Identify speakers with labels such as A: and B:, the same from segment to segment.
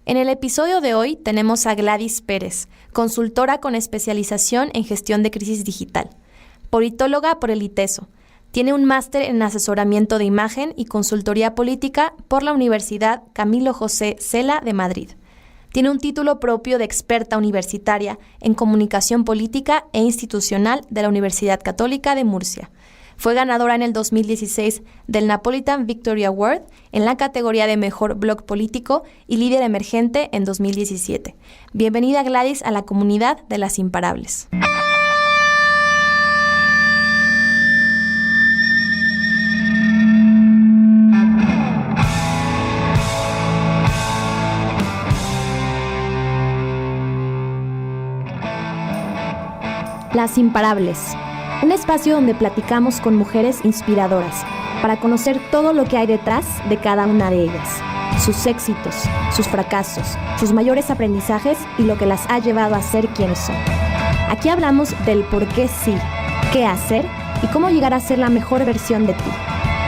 A: En el episodio de hoy tenemos a Gladys Pérez, consultora con especialización en gestión de crisis digital, politóloga por el ITESO. Tiene un máster en asesoramiento de imagen y consultoría política por la Universidad Camilo José Cela de Madrid. Tiene un título propio de experta universitaria en comunicación política e institucional de la Universidad Católica de Murcia. Fue ganadora en el 2016 del Napolitan Victory Award en la categoría de Mejor Blog Político y Líder Emergente en 2017. Bienvenida, Gladys, a la comunidad de las imparables. Las Imparables, un espacio donde platicamos con mujeres inspiradoras para conocer todo lo que hay detrás de cada una de ellas, sus éxitos, sus fracasos, sus mayores aprendizajes y lo que las ha llevado a ser quienes son. Aquí hablamos del por qué sí, qué hacer y cómo llegar a ser la mejor versión de ti.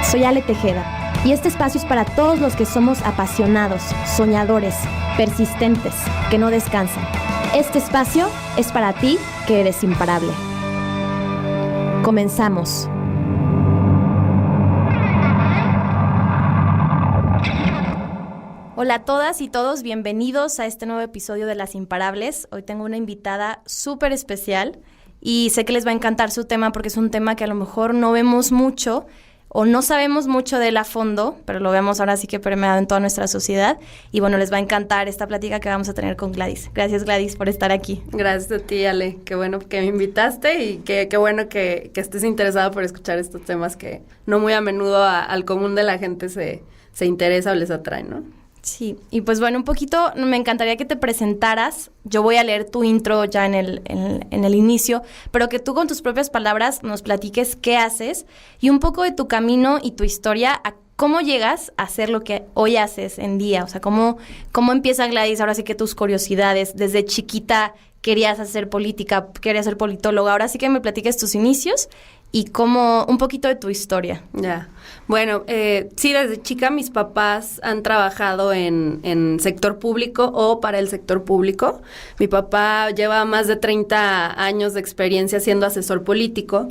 A: Soy Ale Tejeda y este espacio es para todos los que somos apasionados, soñadores, persistentes, que no descansan. Este espacio es para ti, que eres imparable. Comenzamos. Hola a todas y todos, bienvenidos a este nuevo episodio de Las Imparables. Hoy tengo una invitada súper especial y sé que les va a encantar su tema porque es un tema que a lo mejor no vemos mucho o no sabemos mucho de él a fondo, pero lo vemos ahora sí que permeado en toda nuestra sociedad. Y bueno, les va a encantar esta plática que vamos a tener con Gladys. Gracias, Gladys, por estar aquí.
B: Gracias a ti, Ale. Qué bueno que me invitaste y qué bueno que estés interesado por escuchar estos temas que no muy a menudo al común de la gente se interesa o les atrae, ¿no?
A: Sí, y pues bueno, un poquito me encantaría que te presentaras. Yo voy a leer tu intro ya en el inicio, pero que tú con tus propias palabras nos platiques qué haces y un poco de tu camino y tu historia a cómo llegas a hacer lo que hoy haces en día. O sea, cómo empieza Gladys, ahora sí que tus curiosidades. Desde chiquita querías hacer política, querías ser politóloga. Ahora sí que me platiques tus inicios y cómo un poquito de tu historia.
B: Ya. Bueno, sí, desde chica mis papás han trabajado en sector público o para el sector público. Mi papá lleva más de 30 años de experiencia siendo asesor político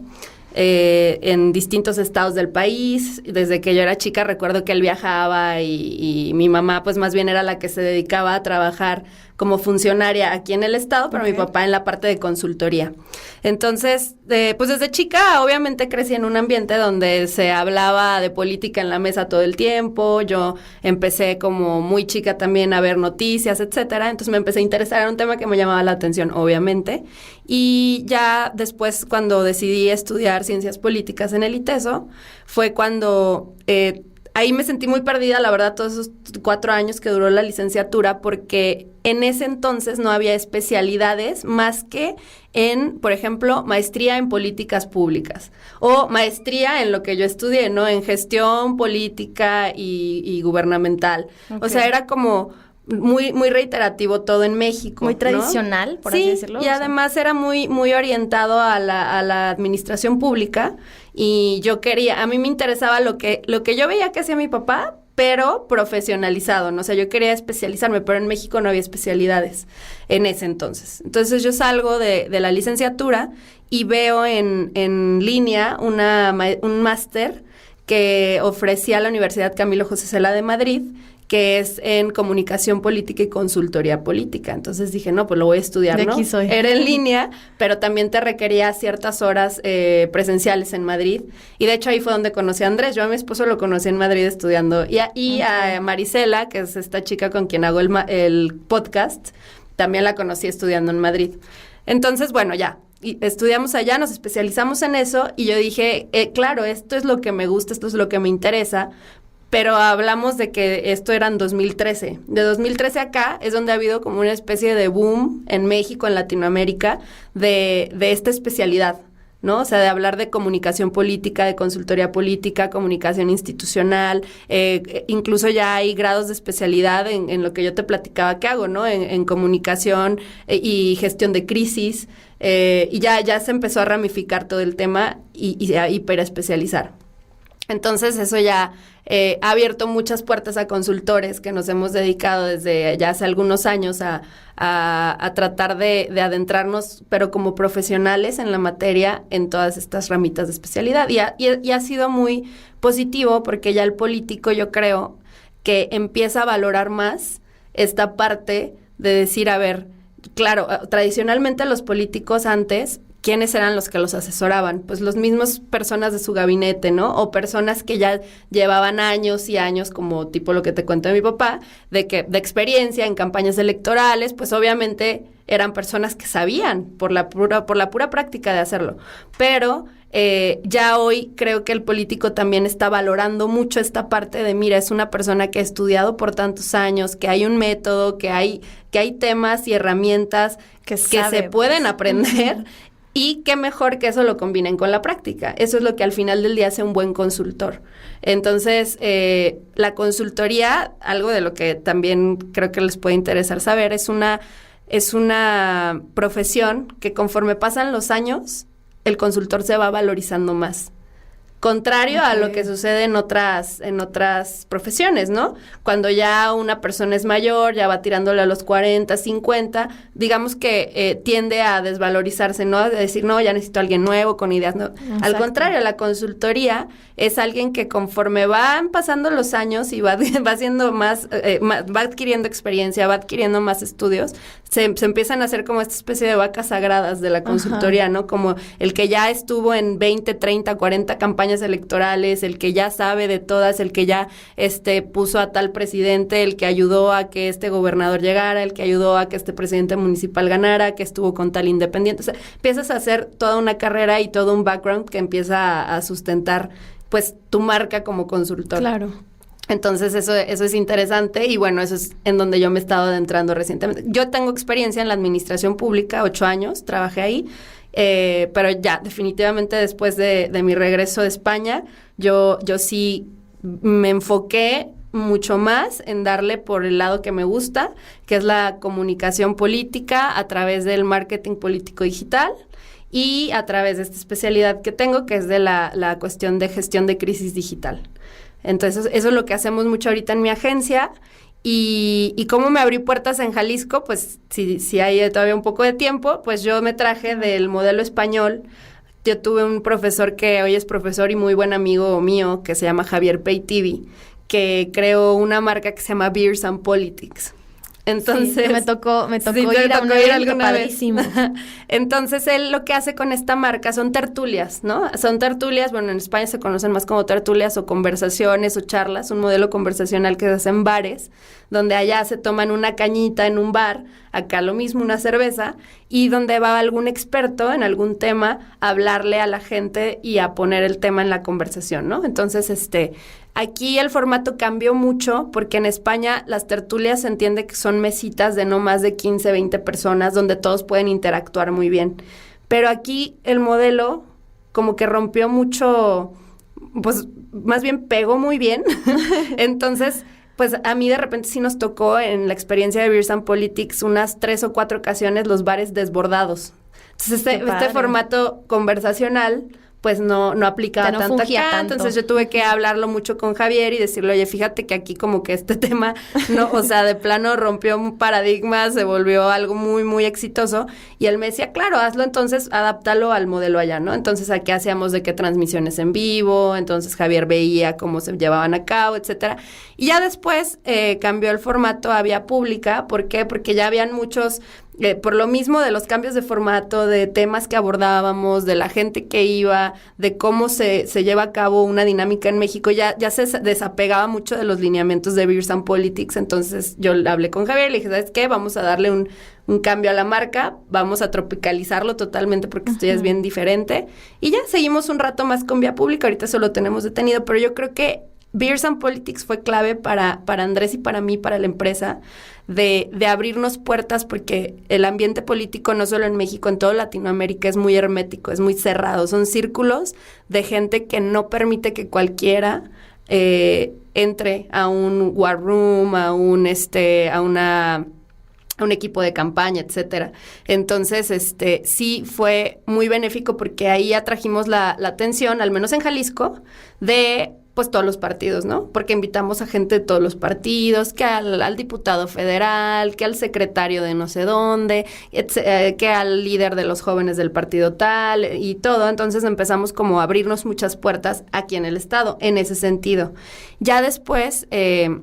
B: en distintos estados del país. Desde que yo era chica recuerdo que él viajaba y mi mamá pues más bien era la que se dedicaba a trabajar como funcionaria aquí en el estado, pero mi papá en la parte de consultoría. Entonces, pues desde chica obviamente crecí en un ambiente donde se hablaba de política en la mesa todo el tiempo. Yo empecé como muy chica también a ver noticias, etcétera. Entonces me empecé a interesar en un tema que me llamaba la atención, obviamente. Y ya después, cuando decidí estudiar ciencias políticas en el ITESO, fue cuando ahí me sentí muy perdida, la verdad, todos esos 4 años que duró la licenciatura, porque en ese entonces no había especialidades más que en, por ejemplo, maestría en políticas públicas o maestría en lo que yo estudié, ¿no? En gestión política y gubernamental. Okay. O sea, era como muy reiterativo todo en México,
A: muy tradicional,
B: ¿no?
A: por así decirlo.
B: Y además era muy orientado a la administración pública. Y a mí me interesaba lo que yo veía que hacía mi papá, pero profesionalizado, ¿no? O sea, yo quería especializarme, pero en México no había especialidades en ese entonces. Entonces yo salgo de la licenciatura y veo en línea un máster que ofrecía la Universidad Camilo José Cela de Madrid, que es en comunicación política y consultoría política. Entonces dije, no, pues lo voy a estudiar, ¿no?
A: De aquí soy.
B: Era en línea, pero también te requería ciertas horas presenciales en Madrid. Y de hecho ahí fue donde conocí a Andrés. Yo a mi esposo lo conocí en Madrid estudiando. Y a Marisela, que es esta chica con quien hago el podcast, también la conocí estudiando en Madrid. Entonces, bueno, ya. Y estudiamos allá, nos especializamos en eso. Y yo dije, claro, esto es lo que me gusta, esto es lo que me interesa. Pero hablamos de que esto era en 2013. De 2013 acá es donde ha habido como una especie de boom en México, en Latinoamérica, de esta especialidad, ¿no? O sea, de hablar de comunicación política, de consultoría política, comunicación institucional, incluso ya hay grados de especialidad en lo que yo te platicaba que hago, ¿no? En comunicación y gestión de crisis, y ya se empezó a ramificar todo el tema y a hiperespecializar. Entonces eso ya ha abierto muchas puertas a consultores que nos hemos dedicado desde ya hace algunos años a tratar de adentrarnos, pero como profesionales en la materia, en todas estas ramitas de especialidad. Y ha sido muy positivo porque ya el político, yo creo, que empieza a valorar más esta parte de decir, a ver, claro, tradicionalmente los políticos antes, ¿quiénes eran los que los asesoraban? Pues los mismos personas de su gabinete, ¿no? O personas que ya llevaban años y años, como tipo lo que te cuento de mi papá, de experiencia en campañas electorales, pues obviamente eran personas que sabían por la pura práctica de hacerlo. Pero ya hoy creo que el político también está valorando mucho esta parte de, mira, es una persona que ha estudiado por tantos años, que hay un método, que hay temas y herramientas que se pueden aprender. Y qué mejor que eso lo combinen con la práctica. Eso es lo que al final del día hace un buen consultor. Entonces, la consultoría, algo de lo que también creo que les puede interesar saber, es una profesión que conforme pasan los años, el consultor se va valorizando más. Contrario a lo que sucede en otras profesiones, ¿no? Cuando ya una persona es mayor, ya va tirándole a los 40, 50, digamos que tiende a desvalorizarse, ¿no? De decir, no, ya necesito a alguien nuevo, con ideas, ¿no? Exacto. Al contrario, la consultoría es alguien que conforme van pasando los años y va haciendo más, va adquiriendo experiencia, va adquiriendo más estudios, se empiezan a hacer como esta especie de vacas sagradas de la consultoría, ajá, ¿no? Como el que ya estuvo en 20, 30, 40 campañas electorales, el que ya sabe de todas, el que ya puso a tal presidente, el que ayudó a que este gobernador llegara, el que ayudó a que este presidente municipal ganara, que estuvo con tal independiente. O sea, empiezas a hacer toda una carrera y todo un background que empieza a sustentar, pues, tu marca como consultor.
A: Claro.
B: Entonces, eso es interesante y bueno, eso es en donde yo me he estado adentrando recientemente. Yo tengo experiencia en la administración pública, 8 años, trabajé ahí, pero ya, definitivamente después de mi regreso de España, yo sí me enfoqué mucho más en darle por el lado que me gusta, que es la comunicación política a través del marketing político digital y a través de esta especialidad que tengo, que es de la cuestión de gestión de crisis digital. Entonces, eso es lo que hacemos mucho ahorita en mi agencia. Y cómo me abrí puertas en Jalisco, pues si hay todavía un poco de tiempo, pues yo me traje del modelo español. Yo tuve un profesor que hoy es profesor y muy buen amigo mío, que se llama Javier Peitivi, que creó una marca que se llama Beers and Politics. Entonces,
A: sí, me tocó ir a un evento padrísimo.
B: Entonces, él lo que hace con esta marca son tertulias, ¿no? Son tertulias, bueno, en España se conocen más como tertulias o conversaciones o charlas, un modelo conversacional que se hace en bares, donde allá se toman una cañita en un bar, acá lo mismo, una cerveza, y donde va algún experto en algún tema a hablarle a la gente y a poner el tema en la conversación, ¿no? Entonces, aquí el formato cambió mucho porque en España las tertulias se entiende que son mesitas de no más de 15, 20 personas donde todos pueden interactuar muy bien. Pero aquí el modelo como que rompió mucho, pues más bien pegó muy bien. Entonces, pues a mí de repente sí nos tocó en la experiencia de Beers and Politics unas 3 o 4 ocasiones los bares desbordados. Entonces este formato conversacional pues no aplicaba tanto acá, entonces yo tuve que hablarlo mucho con Javier y decirle, oye, fíjate que aquí como que este tema, no, o sea, de plano rompió un paradigma, se volvió algo muy, muy exitoso, y él me decía, claro, hazlo entonces, adáptalo al modelo allá, ¿no? Entonces aquí hacíamos de qué transmisiones en vivo, entonces Javier veía cómo se llevaban a cabo, etcétera, y ya después cambió el formato a vía pública. ¿Por qué? Porque ya habían muchos... por lo mismo de los cambios de formato, de temas que abordábamos, de la gente que iba, de cómo se lleva a cabo una dinámica en México, ya se desapegaba mucho de los lineamientos de Beers and Politics. Entonces yo hablé con Javier y le dije, ¿sabes qué? Vamos a darle un cambio a la marca, vamos a tropicalizarlo totalmente porque esto ya es bien diferente. Y ya seguimos un rato más con vía pública, ahorita eso lo tenemos detenido, pero yo creo que Beers and Politics fue clave para Andrés y para mí, para la empresa, de abrirnos puertas, porque el ambiente político, no solo en México, en toda Latinoamérica, es muy hermético, es muy cerrado. Son círculos de gente que no permite que cualquiera entre a un war room, a una un equipo de campaña, etcétera. Entonces, sí fue muy benéfico porque ahí atrajimos la atención, al menos en Jalisco, de pues todos los partidos, ¿no? Porque invitamos a gente de todos los partidos, que al diputado federal, que al secretario de no sé dónde, que al líder de los jóvenes del partido tal y todo. Entonces empezamos como a abrirnos muchas puertas aquí en el estado, en ese sentido. Ya después, en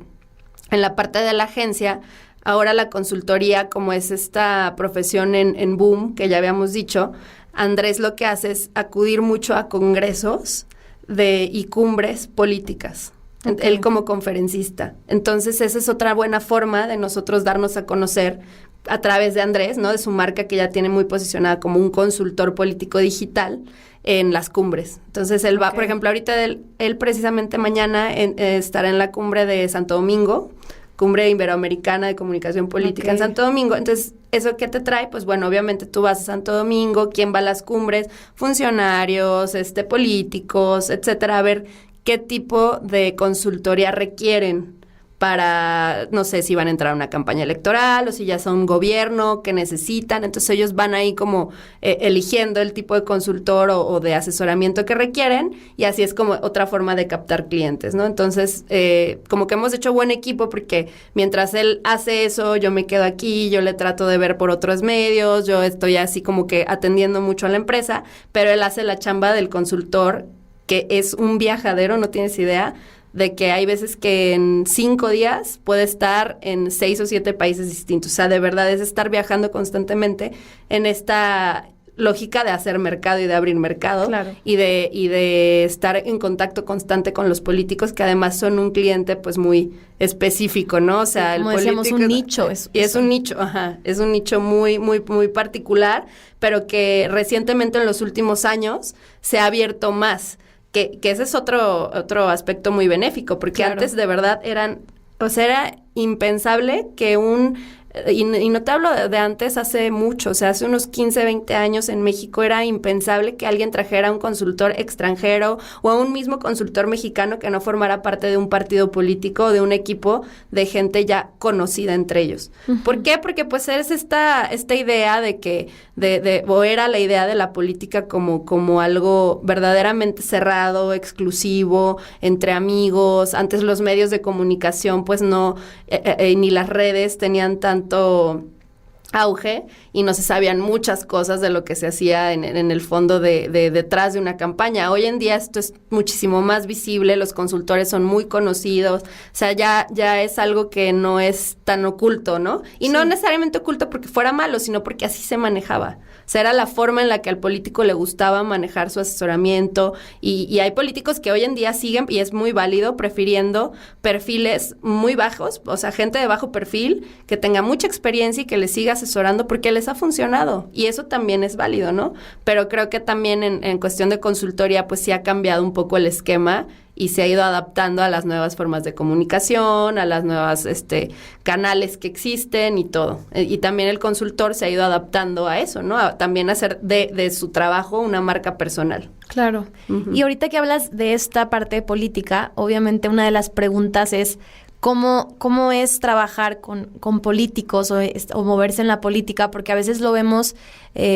B: la parte de la agencia, ahora la consultoría, como es esta profesión en boom, que ya habíamos dicho, Andrés lo que hace es acudir mucho a congresos y cumbres políticas, él como conferencista. Entonces esa es otra buena forma de nosotros darnos a conocer a través de Andrés, ¿no? De su marca que ya tiene muy posicionada como un consultor político digital en las cumbres. Entonces él va, por ejemplo, ahorita él precisamente mañana estará en la cumbre de Santo Domingo, Cumbre Iberoamericana de Comunicación Política en Santo Domingo. Entonces, ¿eso qué te trae? Pues bueno, obviamente tú vas a Santo Domingo, ¿quién va a las cumbres? Funcionarios, políticos, etcétera, a ver qué tipo de consultoría requieren para, no sé, si van a entrar a una campaña electoral o si ya son gobierno, que necesitan. Entonces ellos van ahí como eligiendo el tipo de consultor o de asesoramiento que requieren, y así es como otra forma de captar clientes, ¿no? Entonces, como que hemos hecho buen equipo porque mientras él hace eso, yo me quedo aquí, yo le trato de ver por otros medios, yo estoy así como que atendiendo mucho a la empresa, pero él hace la chamba del consultor, que es un viajadero, no tienes idea, de que hay veces que en 5 días puede estar en 6 o 7 países distintos. O sea, de verdad es estar viajando constantemente en esta lógica de hacer mercado y de abrir mercado.
A: Claro.
B: y de estar en contacto constante con los políticos, que además son un cliente pues muy específico, ¿no? O sea,
A: como
B: el
A: decíamos,
B: político
A: un nicho.
B: es un nicho, es un nicho muy, muy, muy particular, pero que recientemente en los últimos años se ha abierto más. Que ese es otro aspecto muy benéfico, porque antes de verdad era impensable que y no te hablo de antes, hace mucho, o sea, hace unos 15, 20 años en México era impensable que alguien trajera a un consultor extranjero o a un mismo consultor mexicano que no formara parte de un partido político o de un equipo de gente ya conocida entre ellos. Uh-huh. ¿Por qué? Porque pues es esta idea de que, o era la idea de la política como algo verdaderamente cerrado, exclusivo, entre amigos. Antes los medios de comunicación pues no, ni las redes tenían tanto auge y no se sabían muchas cosas de lo que se hacía en el fondo de detrás de una campaña. Hoy en día esto es muchísimo más visible, los consultores son muy conocidos, o sea, ya es algo que no es tan oculto, ¿no? Y no necesariamente oculto porque fuera malo, sino porque así se manejaba. O sea, era la forma en la que al político le gustaba manejar su asesoramiento, y hay políticos que hoy en día siguen, y es muy válido, prefiriendo perfiles muy bajos, o sea, gente de bajo perfil que tenga mucha experiencia y que les siga asesorando porque les ha funcionado, y eso también es válido, ¿no? Pero creo que también en cuestión de consultoría pues sí ha cambiado un poco el esquema y se ha ido adaptando a las nuevas formas de comunicación, a las nuevas canales que existen y todo. Y también el consultor se ha ido adaptando a eso, ¿no? También hacer de su trabajo una marca personal.
A: Claro. Uh-huh. Y ahorita que hablas de esta parte política, obviamente una de las preguntas es ¿cómo es trabajar con políticos o moverse en la política? Porque a veces lo vemos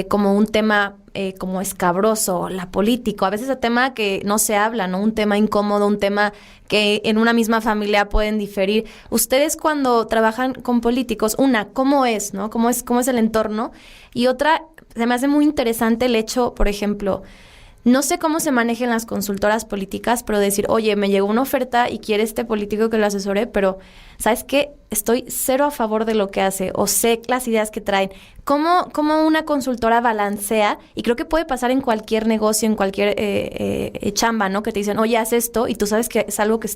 A: como un tema como escabroso, la política, a veces un tema que no se habla, ¿no? Un tema incómodo, un tema que en una misma familia pueden diferir. Ustedes cuando trabajan con políticos, ¿cómo es, no? ¿Cómo es el entorno? Y otra, se me hace muy interesante el hecho, por ejemplo, no sé cómo se manejan las consultoras políticas, pero decir, oye, me llegó una oferta y quiere este político que lo asesore, pero ¿sabes qué? Estoy cero a favor de lo que hace o sé las ideas que traen. ¿Cómo una consultora balancea? Y creo que puede pasar en cualquier negocio, en cualquier chamba, ¿no? Que te dicen, oye, haz esto y tú sabes que es algo que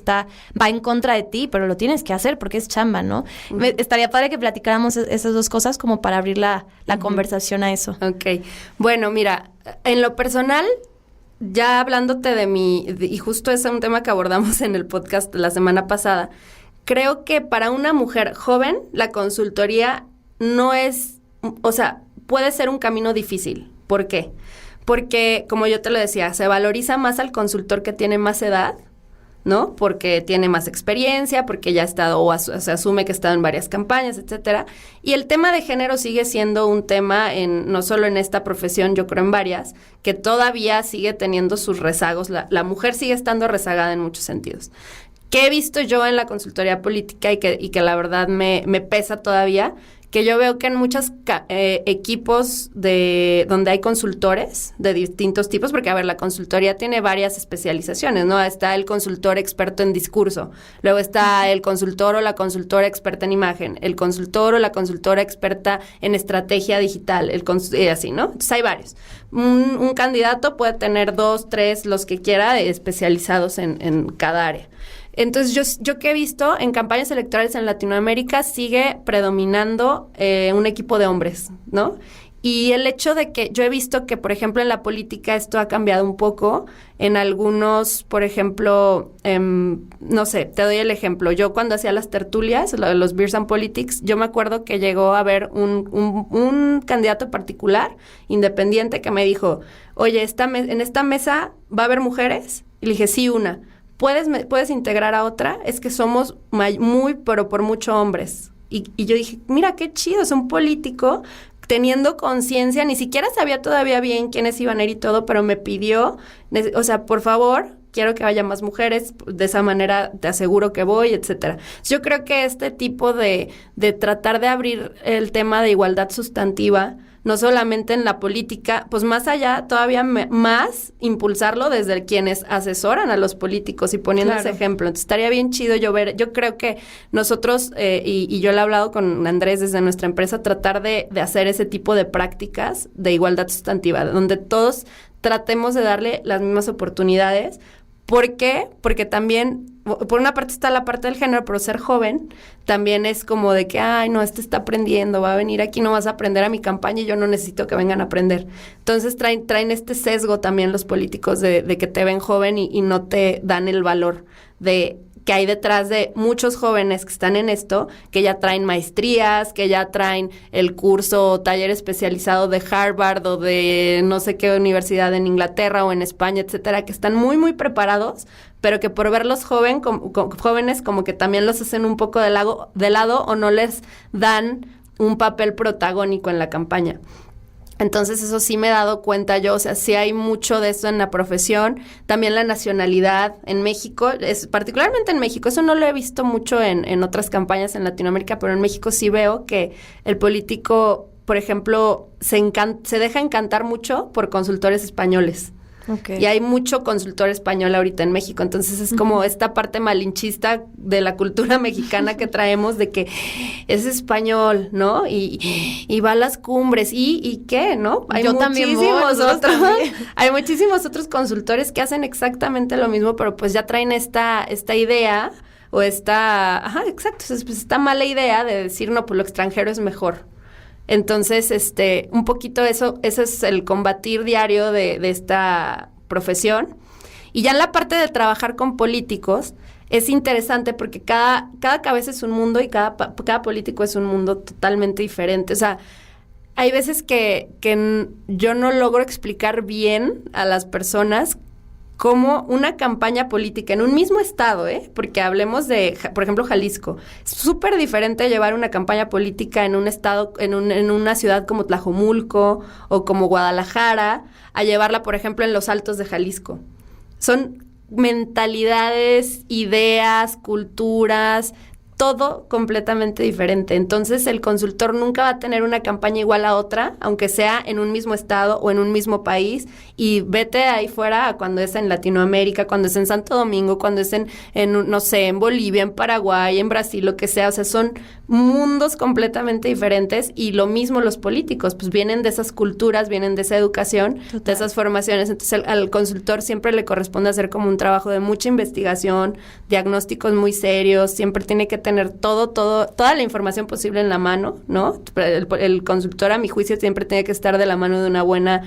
A: va en contra de ti, pero lo tienes que hacer porque es chamba, ¿no? Uh-huh. Estaría padre que platicáramos esas dos cosas como para abrir la uh-huh. conversación a eso.
B: Ok. Bueno, mira, en lo personal, ya hablándote y justo es un tema que abordamos en el podcast la semana pasada, creo que para una mujer joven la consultoría no es, o sea, puede ser un camino difícil. ¿Por qué? Porque, como yo te lo decía, se valoriza más al consultor que tiene más edad, ¿no? Porque tiene más experiencia, porque ya ha estado o se asume que ha estado en varias campañas, etcétera. Y el tema de género sigue siendo un tema no solo en esta profesión, yo creo en varias, que todavía sigue teniendo sus rezagos. La mujer sigue estando rezagada en muchos sentidos. ¿Qué he visto yo en la consultoría política y que la verdad me pesa todavía? Que yo veo que en muchos equipos donde hay consultores de distintos tipos, porque, a ver, la consultoría tiene varias especializaciones, ¿no? Está el consultor experto en discurso, luego está el consultor o la consultora experta en imagen, el consultor o la consultora experta en estrategia digital, así, ¿no? Entonces hay varios. Un candidato puede tener 2, 3, los que quiera, especializados en cada área. Entonces, yo que he visto en campañas electorales en Latinoamérica sigue predominando un equipo de hombres, ¿no? Y el hecho de que yo he visto que, por ejemplo, en la política esto ha cambiado un poco. En algunos, por ejemplo, no sé, te doy el ejemplo. Yo cuando hacía las tertulias, los Beers and Politics, yo me acuerdo que llegó a haber un candidato particular, independiente, que me dijo, oye, en esta mesa va a haber mujeres. Y le dije, sí, una. ¿Puedes integrar a otra? Es que somos muy, pero por mucho hombres. Y yo dije, mira, qué chido, es un político teniendo conciencia, ni siquiera sabía todavía bien quiénes iban a ir y todo, pero me pidió, o sea, por favor, quiero que haya más mujeres, de esa manera te aseguro que voy, etcétera. Yo creo que este tipo de tratar de abrir el tema de igualdad sustantiva, no solamente en la política, pues más allá, todavía más impulsarlo desde quienes asesoran a los políticos y poniendo ese ejemplo. Entonces, estaría bien chido yo creo que nosotros, y yo lo he hablado con Andrés desde nuestra empresa, tratar de hacer ese tipo de prácticas de igualdad sustantiva, donde todos tratemos de darle las mismas oportunidades. ¿Por qué? Porque también, por una parte está la parte del género, pero ser joven también es como de que, ay, no, está aprendiendo, va a venir aquí, no vas a aprender a mi campaña y yo no necesito que vengan a aprender. Entonces traen este sesgo también los políticos de que te ven joven y no te dan el valor de que hay detrás de muchos jóvenes que están en esto, que ya traen maestrías, que ya traen el curso o taller especializado de Harvard o de no sé qué universidad en Inglaterra o en España, etcétera, que están muy, muy preparados, pero que por verlos jóvenes como que también los hacen un poco de lado o no les dan un papel protagónico en la campaña. Entonces, eso sí me he dado cuenta yo, o sea, sí hay mucho de eso en la profesión. También la nacionalidad en México, particularmente en México, eso no lo he visto mucho en otras campañas en Latinoamérica, pero en México sí veo que el político, por ejemplo, se deja encantar mucho por consultores españoles. Okay. Y hay mucho consultor español ahorita en México, entonces es como esta parte malinchista de la cultura mexicana que traemos de que es español, ¿no? Y va a las cumbres, ¿y qué, no? Hay hay muchísimos otros consultores que hacen exactamente lo mismo, pero pues ya traen esta idea o esta mala idea de decir, no, pues lo extranjero es mejor. Entonces, un poquito eso es el combatir diario de esta profesión. Y ya en la parte de trabajar con políticos, es interesante porque cada cabeza es un mundo y cada político es un mundo totalmente diferente. O sea, hay veces que yo no logro explicar bien a las personas cómo una campaña política en un mismo estado, porque hablemos de, por ejemplo, Jalisco. Es súper diferente llevar una campaña política en un estado, en una ciudad como Tlajomulco o como Guadalajara, a llevarla, por ejemplo, en los Altos de Jalisco. Son mentalidades, ideas, culturas, todo completamente diferente. Entonces, el consultor nunca va a tener una campaña igual a otra, aunque sea en un mismo estado o en un mismo país. Y vete ahí fuera cuando es en Latinoamérica, cuando es en Santo Domingo, cuando es en no sé, en Bolivia, en Paraguay, en Brasil, lo que sea. O sea, son mundos completamente diferentes. Y lo mismo los políticos, pues vienen de esas culturas, vienen de esa educación, total, de esas formaciones. Entonces, al consultor siempre le corresponde hacer como un trabajo de mucha investigación, diagnósticos muy serios, siempre tiene que tener toda la información posible en la mano, ¿no? El consultor, a mi juicio, siempre tiene que estar de la mano de una buena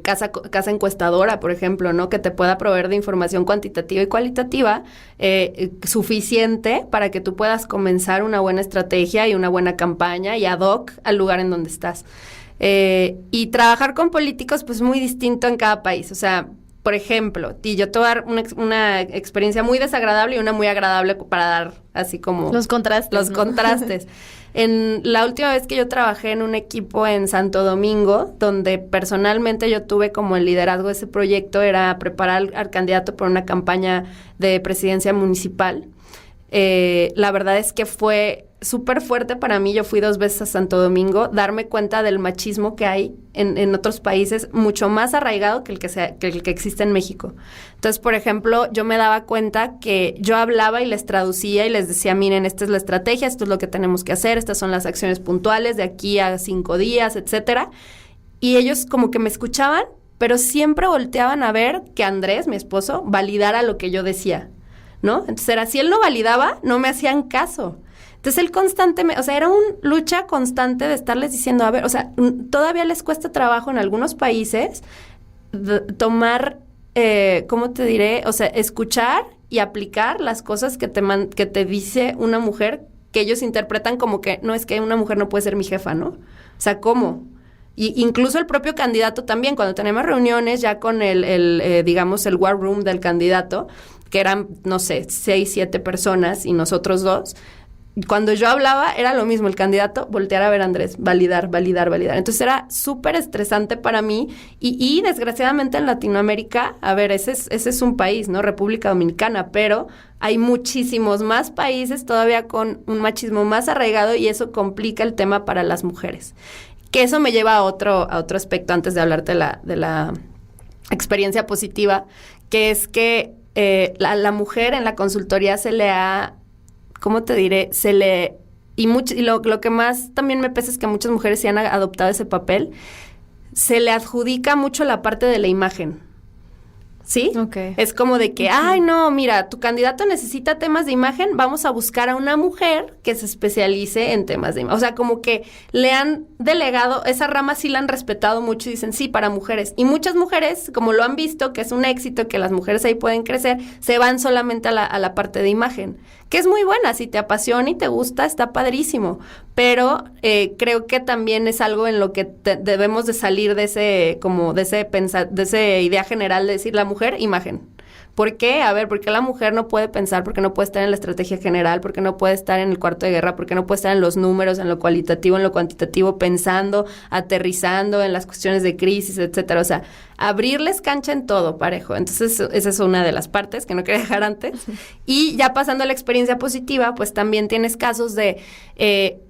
B: casa encuestadora, por ejemplo, ¿no? Que te pueda proveer de información cuantitativa y cualitativa suficiente para que tú puedas comenzar una buena estrategia y una buena campaña y ad hoc al lugar en donde estás. Y trabajar con políticos, pues muy distinto en cada país. O sea, por ejemplo, y yo te voy a dar una experiencia muy desagradable y una muy agradable para dar así como...
A: Los contrastes.
B: Los
A: ¿no?
B: contrastes. En la última vez que yo trabajé en un equipo en Santo Domingo, donde personalmente yo tuve como el liderazgo de ese proyecto, era preparar al candidato por una campaña de presidencia municipal. La verdad es que fue súper fuerte para mí. Yo fui 2 veces a Santo Domingo, darme cuenta del machismo que hay en otros países, mucho más arraigado que el que existe en México. Entonces, por ejemplo, yo me daba cuenta que yo hablaba y les traducía y les decía, miren, esta es la estrategia, esto es lo que tenemos que hacer, estas son las acciones puntuales de aquí a 5 días, etcétera. Y ellos como que me escuchaban, pero siempre volteaban a ver que Andrés, mi esposo, validara lo que yo decía, ¿no? Entonces era, si él no validaba, no me hacían caso. Entonces él constantemente, o sea, era una lucha constante de estarles diciendo, a ver, o sea, todavía les cuesta trabajo en algunos países tomar, ¿cómo te diré? O sea, escuchar y aplicar las cosas que te dice una mujer, que ellos interpretan como que, no, es que una mujer no puede ser mi jefa, ¿no? O sea, ¿cómo? Y incluso el propio candidato también, cuando tenemos reuniones ya con digamos, el war room del candidato, que eran, no sé, 6, 7 personas y nosotros 2, cuando yo hablaba era lo mismo, el candidato voltear a ver a Andrés, validar. Entonces era súper estresante para mí y desgraciadamente en Latinoamérica, a ver, ese es un país, ¿no? República Dominicana, pero hay muchísimos más países todavía con un machismo más arraigado y eso complica el tema para las mujeres. Que eso me lleva a otro aspecto antes de hablarte de la experiencia positiva, que es que la mujer en la consultoría se le ha, ¿cómo te diré? Y lo que más también me pesa es que muchas mujeres sí han adoptado ese papel, se le adjudica mucho la parte de la imagen. ¿Sí?
A: Okay.
B: Es como de que, ay, no, mira, tu candidato necesita temas de imagen, vamos a buscar a una mujer que se especialice en temas de imagen. O sea, como que le han delegado, esa rama sí la han respetado mucho y dicen, sí, para mujeres. Y muchas mujeres, como lo han visto, que es un éxito, que las mujeres ahí pueden crecer, se van solamente a la parte de imagen, que es muy buena, si te apasiona y te gusta, está padrísimo. Pero creo que también es algo en lo que debemos de salir de ese idea general de decir la mujer, imagen. ¿Por qué? A ver, ¿por qué la mujer no puede pensar? ¿Por qué no puede estar en la estrategia general? ¿Por qué no puede estar en el cuarto de guerra? ¿Por qué no puede estar en los números, en lo cualitativo, en lo cuantitativo, pensando, aterrizando en las cuestiones de crisis, etcétera? O sea, abrirles cancha en todo, parejo. Entonces, esa es una de las partes que no quería dejar antes. Y ya pasando a la experiencia positiva, pues también tienes casos de...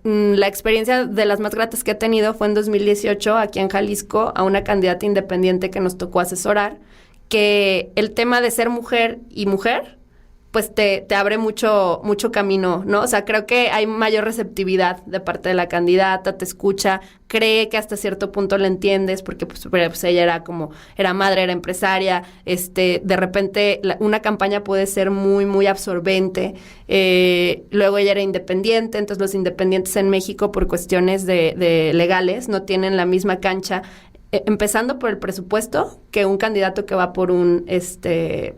B: la experiencia de las más gratas que he tenido fue en 2018, aquí en Jalisco, a una candidata independiente que nos tocó asesorar, que el tema de ser mujer y mujer, pues te abre mucho camino, ¿no? O sea, creo que hay mayor receptividad de parte de la candidata, te escucha, cree que hasta cierto punto le entiendes, porque pues ella era madre, era empresaria, de repente una campaña puede ser muy, muy absorbente, luego ella era independiente, entonces los independientes en México por cuestiones de legales no tienen la misma cancha, empezando por el presupuesto, que un candidato que va por un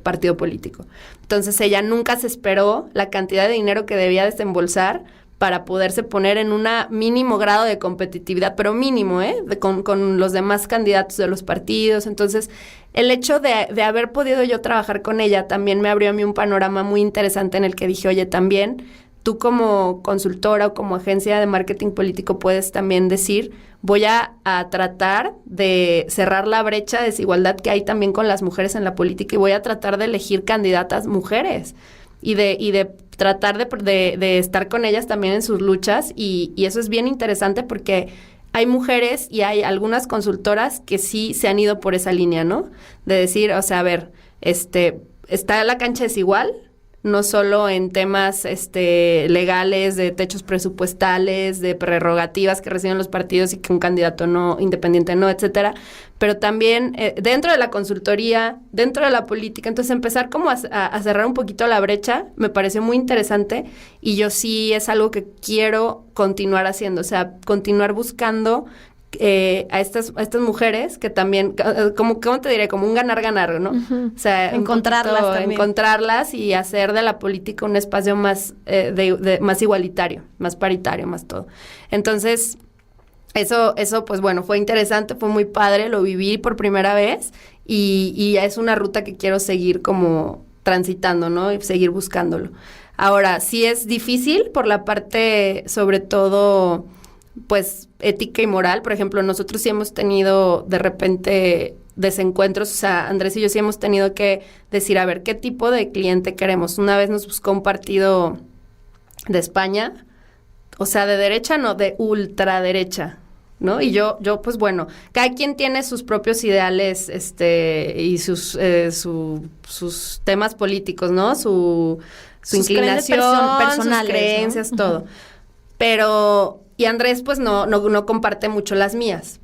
B: partido político. Entonces ella nunca se esperó la cantidad de dinero que debía desembolsar para poderse poner en un mínimo grado de competitividad, pero mínimo, con los demás candidatos de los partidos. Entonces, el hecho de haber podido yo trabajar con ella también me abrió a mí un panorama muy interesante en el que dije, oye, también tú como consultora o como agencia de marketing político puedes también decir, voy a tratar de cerrar la brecha de desigualdad que hay también con las mujeres en la política y voy a tratar de elegir candidatas mujeres y de tratar de estar con ellas también en sus luchas y eso es bien interesante porque hay mujeres y hay algunas consultoras que sí se han ido por esa línea, ¿no? De decir, o sea, a ver, está la cancha desigual, no solo en temas legales, de techos presupuestales, de prerrogativas que reciben los partidos y que un candidato no independiente no, etcétera, pero también dentro de la consultoría, dentro de la política. Entonces empezar como a cerrar un poquito la brecha me pareció muy interesante y yo sí es algo que quiero continuar haciendo, o sea, continuar buscando a estas mujeres que también, ¿cómo te diré? Como un ganar-ganar, ¿no?
A: Uh-huh.
B: O sea, encontrarlas y hacer de la política un espacio más más igualitario, más paritario, más todo. Entonces, Eso, pues bueno, fue interesante, fue muy padre, lo viví por primera vez y es una ruta que quiero seguir como transitando, ¿no? Y seguir buscándolo. Ahora, sí es difícil por la parte, sobre todo, pues, ética y moral. Por ejemplo, nosotros sí hemos tenido de repente desencuentros, o sea, Andrés y yo sí hemos tenido que decir, a ver, ¿qué tipo de cliente queremos? Una vez nos buscó un partido de España, o sea, de derecha, no, de ultraderecha, ¿no? Y yo, pues bueno, cada quien tiene sus propios ideales, y sus temas políticos, ¿no? Su
A: Sus
B: inclinación,
A: personales,
B: sus creencias,
A: ¿no?
B: todo. Pero, y Andrés, pues no comparte mucho las mías.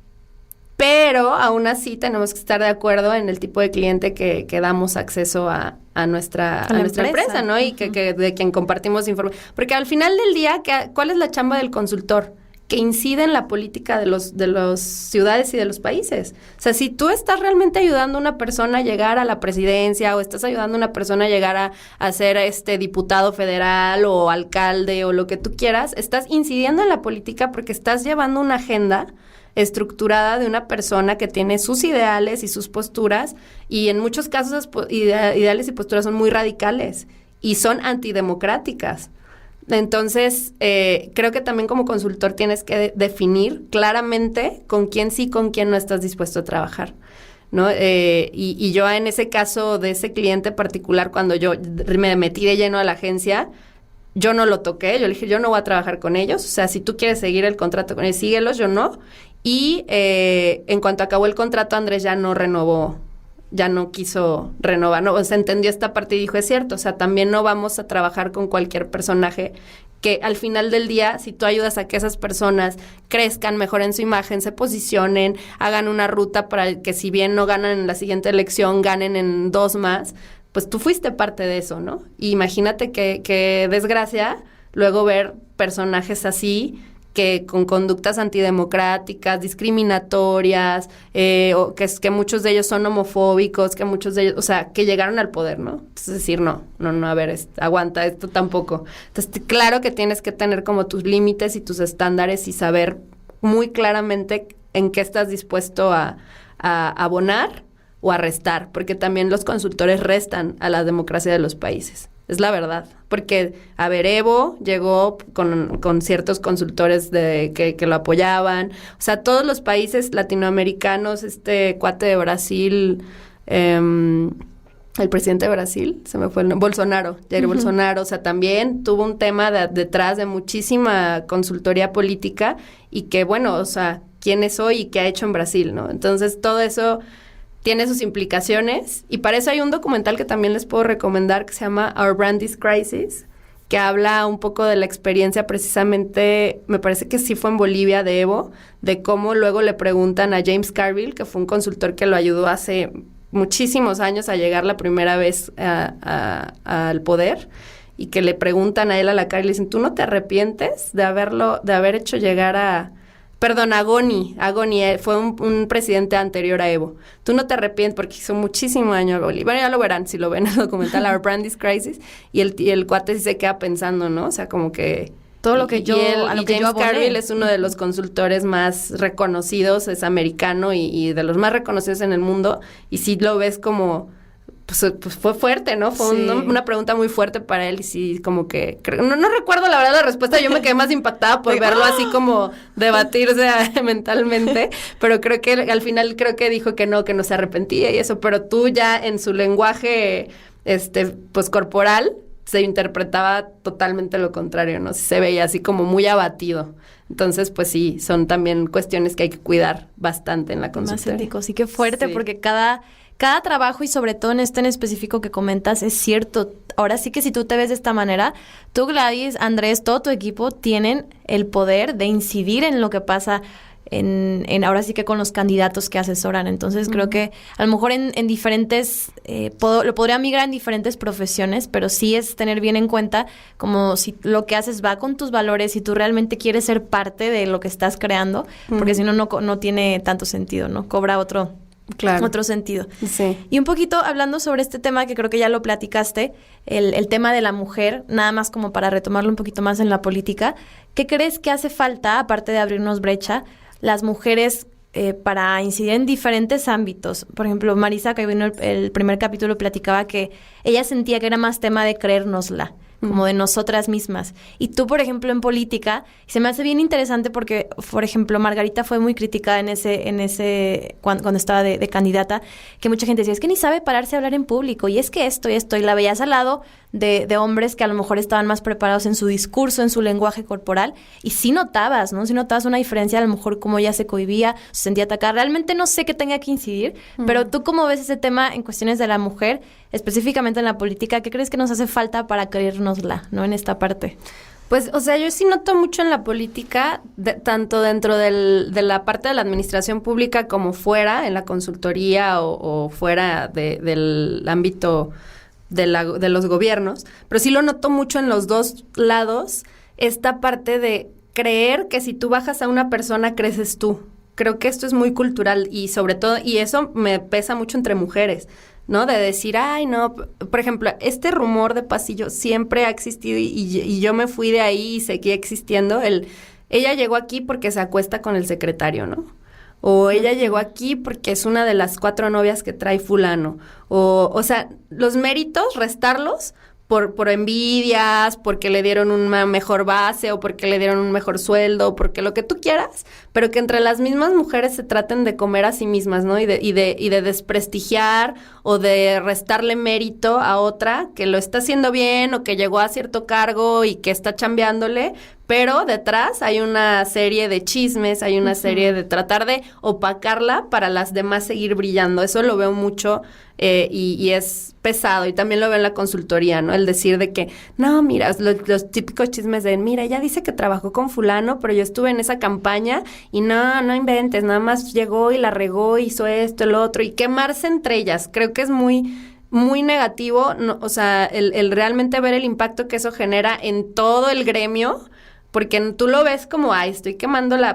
B: Pero aún así tenemos que estar de acuerdo en el tipo de cliente que damos acceso a nuestra empresa, ¿no? Y que de quien compartimos información. Porque al final del día, ¿cuál es la chamba del consultor? Que incide en la política de los ciudades y de los países. O sea, si tú estás realmente ayudando a una persona a llegar a la presidencia o estás ayudando a una persona a llegar a ser diputado federal o alcalde o lo que tú quieras, estás incidiendo en la política porque estás llevando una agenda estructurada de una persona que tiene sus ideales y sus posturas, y en muchos casos ideales y posturas son muy radicales y son antidemocráticas. Entonces, creo que también como consultor tienes que definir claramente con quién sí, con quién no estás dispuesto a trabajar, ¿no? Y yo en ese caso de ese cliente particular, cuando yo me metí de lleno a la agencia, yo no lo toqué, yo le dije, yo no voy a trabajar con ellos, o sea, si tú quieres seguir el contrato con ellos, síguelos, yo no. Y en cuanto acabó el contrato, Andrés ya no renovó, ya no quiso renovar, ¿no? O sea, entendió esta parte y dijo, es cierto, o sea, también no vamos a trabajar con cualquier personaje que al final del día, si tú ayudas a que esas personas crezcan, mejoren su imagen, se posicionen, hagan una ruta para que si bien no ganan en la siguiente elección, ganen en 2 más, pues tú fuiste parte de eso, ¿no? Y imagínate que desgracia luego ver personajes así que con conductas antidemocráticas, discriminatorias, o que muchos de ellos son homofóbicos, que muchos de ellos, o sea, que llegaron al poder, ¿no? Entonces decir, no, a ver, aguanta, esto tampoco. Entonces, claro que tienes que tener como tus límites y tus estándares y saber muy claramente en qué estás dispuesto a abonar o a restar, porque también los consultores restan a la democracia de los países. Es la verdad, porque, a ver, Evo llegó con ciertos consultores que lo apoyaban, o sea, todos los países latinoamericanos, cuate de Brasil, el presidente de Brasil, se me fue el nombre, Bolsonaro, Jair Bolsonaro, o sea, también tuvo un tema detrás de muchísima consultoría política y que, bueno, o sea, quién es hoy y qué ha hecho en Brasil, ¿no? Entonces, todo eso tiene sus implicaciones, y para eso hay un documental que también les puedo recomendar que se llama Our Brand is Crisis, que habla un poco de la experiencia precisamente, me parece que sí fue en Bolivia, de Evo, de cómo luego le preguntan a James Carville, que fue un consultor que lo ayudó hace muchísimos años a llegar la primera vez al poder, y que le preguntan a él a la cara y le dicen, ¿tú no te arrepientes de haber hecho llegar a Agoni fue un presidente anterior a Evo? Tú no te arrepientes porque hizo muchísimo daño a Bolivia. Bueno, ya lo verán si lo ven en el documental Our Brand is Crisis, y el cuate sí se queda pensando, ¿no? O sea, como que todo lo que James Carville es uno de los consultores más reconocidos, es americano y de los más reconocidos en el mundo, y sí lo ves como pues fue fuerte, ¿no? Fue una pregunta muy fuerte para él, y sí, como que no recuerdo la verdad la respuesta, yo me quedé más impactada por verlo así como debatirse mentalmente, pero creo que al final dijo que no se arrepentía y eso, pero tú ya en su lenguaje pues corporal se interpretaba totalmente lo contrario, ¿no? Se veía así como muy abatido. Entonces, pues sí, son también cuestiones que hay que cuidar bastante en la consultoría.
A: Más éticos, y qué fuerte, porque cada trabajo, y sobre todo en en específico que comentas, es cierto. Ahora sí que si tú te ves de esta manera, tú, Gladys, Andrés, todo tu equipo tienen el poder de incidir en lo que pasa en ahora sí que con los candidatos que asesoran. Entonces, creo que a lo mejor en diferentes, lo podría migrar en diferentes profesiones, pero sí es tener bien en cuenta como si lo que haces va con tus valores y tú realmente quieres ser parte de lo que estás creando, porque si no, no tiene tanto sentido, ¿no? Cobra otro sentido.
B: Sí.
A: Y un poquito hablando sobre este tema, que creo que ya lo platicaste, el tema de la mujer, nada más como para retomarlo un poquito más en la política, ¿qué crees que hace falta, aparte de abrirnos brecha, las mujeres para incidir en diferentes ámbitos. Por ejemplo, Marisa, que vino el primer capítulo, platicaba que ella sentía que era más tema de creérnosla, como de nosotras mismas. Y tú, por ejemplo, en política, se me hace bien interesante porque, por ejemplo, Margarita fue muy criticada cuando estaba de candidata, que mucha gente decía, es que ni sabe pararse a hablar en público, y es que esto, y la veías al lado de hombres que a lo mejor estaban más preparados en su discurso, en su lenguaje corporal, y sí notabas, ¿no? Sí notabas una diferencia, a lo mejor cómo ella se cohibía, se sentía atacada. Realmente no sé qué tenga que incidir, pero tú, ¿cómo ves ese tema en cuestiones de la mujer, específicamente en la política? ¿Qué crees que nos hace falta para creérnosla, ¿no? En esta parte.
B: Pues, o sea, yo sí noto mucho en la política, tanto dentro de la parte de la administración pública como fuera, en la consultoría o fuera del ámbito de los gobiernos, pero sí lo noto mucho en los dos lados, esta parte de creer que si tú bajas a una persona, creces tú. Creo que esto es muy cultural y sobre todo, y eso me pesa mucho entre mujeres, ¿no? De decir, ay, no, por ejemplo, este rumor de pasillo siempre ha existido y yo me fui de ahí y seguí existiendo. Ella llegó aquí porque se acuesta con el secretario, ¿no? O ella llegó aquí porque es una de las 4 novias que trae fulano. O sea, los méritos, restarlos por envidias, porque le dieron una mejor base o porque le dieron un mejor sueldo, o porque lo que tú quieras, pero que entre las mismas mujeres se traten de comer a sí mismas, ¿no? Y de desprestigiar o de restarle mérito a otra que lo está haciendo bien o que llegó a cierto cargo y que está chambeándole, pero detrás hay una serie de chismes, hay una serie de tratar de opacarla para las demás seguir brillando. Eso lo veo mucho y es pesado. Y también lo veo en la consultoría, ¿no? El decir de que, no, mira, los típicos chismes de, mira, ella dice que trabajó con fulano, pero yo estuve en esa campaña y no inventes, nada más llegó y la regó, hizo esto, el otro, y quemarse entre ellas. Creo que es muy negativo, no, o sea, el realmente ver el impacto que eso genera en todo el gremio, porque tú lo ves como, ay,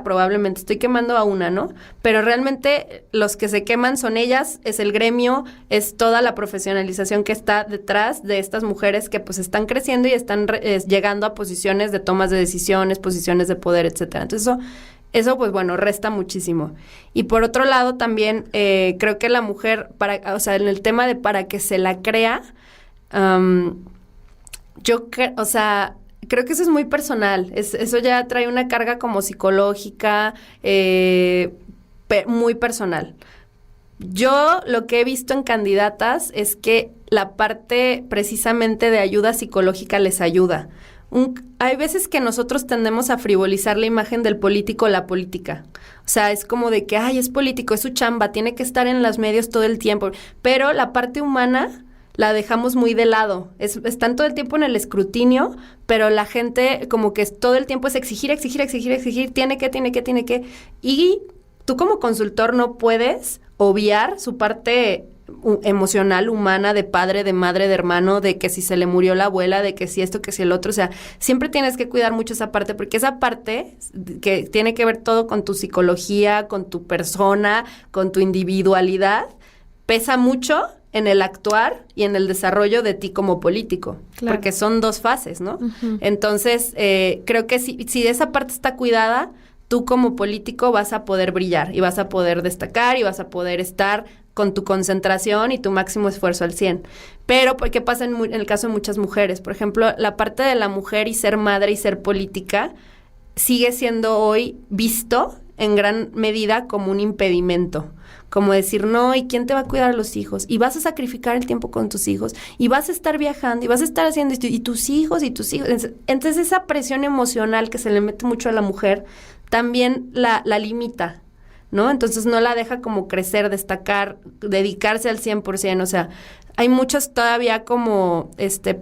B: probablemente estoy quemando a una, ¿no? Pero realmente los que se queman son ellas, es el gremio, es toda la profesionalización que está detrás de estas mujeres que pues están creciendo y están llegando a posiciones de tomas de decisiones, posiciones de poder, etcétera. Entonces eso pues bueno, resta muchísimo. Y por otro lado también creo que la mujer, o sea, en el tema de para que se la crea, o sea, creo que eso es muy personal, eso ya trae una carga como psicológica, muy personal. Yo lo que he visto en candidatas es que la parte precisamente de ayuda psicológica les ayuda. Hay veces que nosotros tendemos a frivolizar la imagen del político o la política. O sea, es como de que, ay, es político, es su chamba, tiene que estar en los medios todo el tiempo. Pero la parte humana la dejamos muy de lado. Están todo el tiempo en el escrutinio, pero la gente como que todo el tiempo es exigir, tiene que. Y tú como consultor no puedes obviar su parte emocional, humana, de padre, de madre, de hermano, de que si se le murió la abuela, de que si esto, que si el otro. O sea, siempre tienes que cuidar mucho esa parte, porque esa parte que tiene que ver todo con tu psicología, con tu persona, con tu individualidad, pesa mucho en el actuar y en el desarrollo de ti como político, claro, porque son 2 fases, ¿no? Uh-huh. Entonces, creo que si esa parte está cuidada, tú como político vas a poder brillar y vas a poder destacar y vas a poder estar con tu concentración y tu máximo esfuerzo al 100. Pero, ¿qué pasa en el caso de muchas mujeres? Por ejemplo, la parte de la mujer y ser madre y ser política sigue siendo hoy visto en gran medida como un impedimento. Como decir, no, ¿y quién te va a cuidar a los hijos? Y vas a sacrificar el tiempo con tus hijos, y vas a estar viajando, y vas a estar haciendo esto, y tus hijos. Entonces, esa presión emocional que se le mete mucho a la mujer, también la limita, ¿no? Entonces, no la deja como crecer, destacar, dedicarse al 100%, o sea, hay muchos todavía como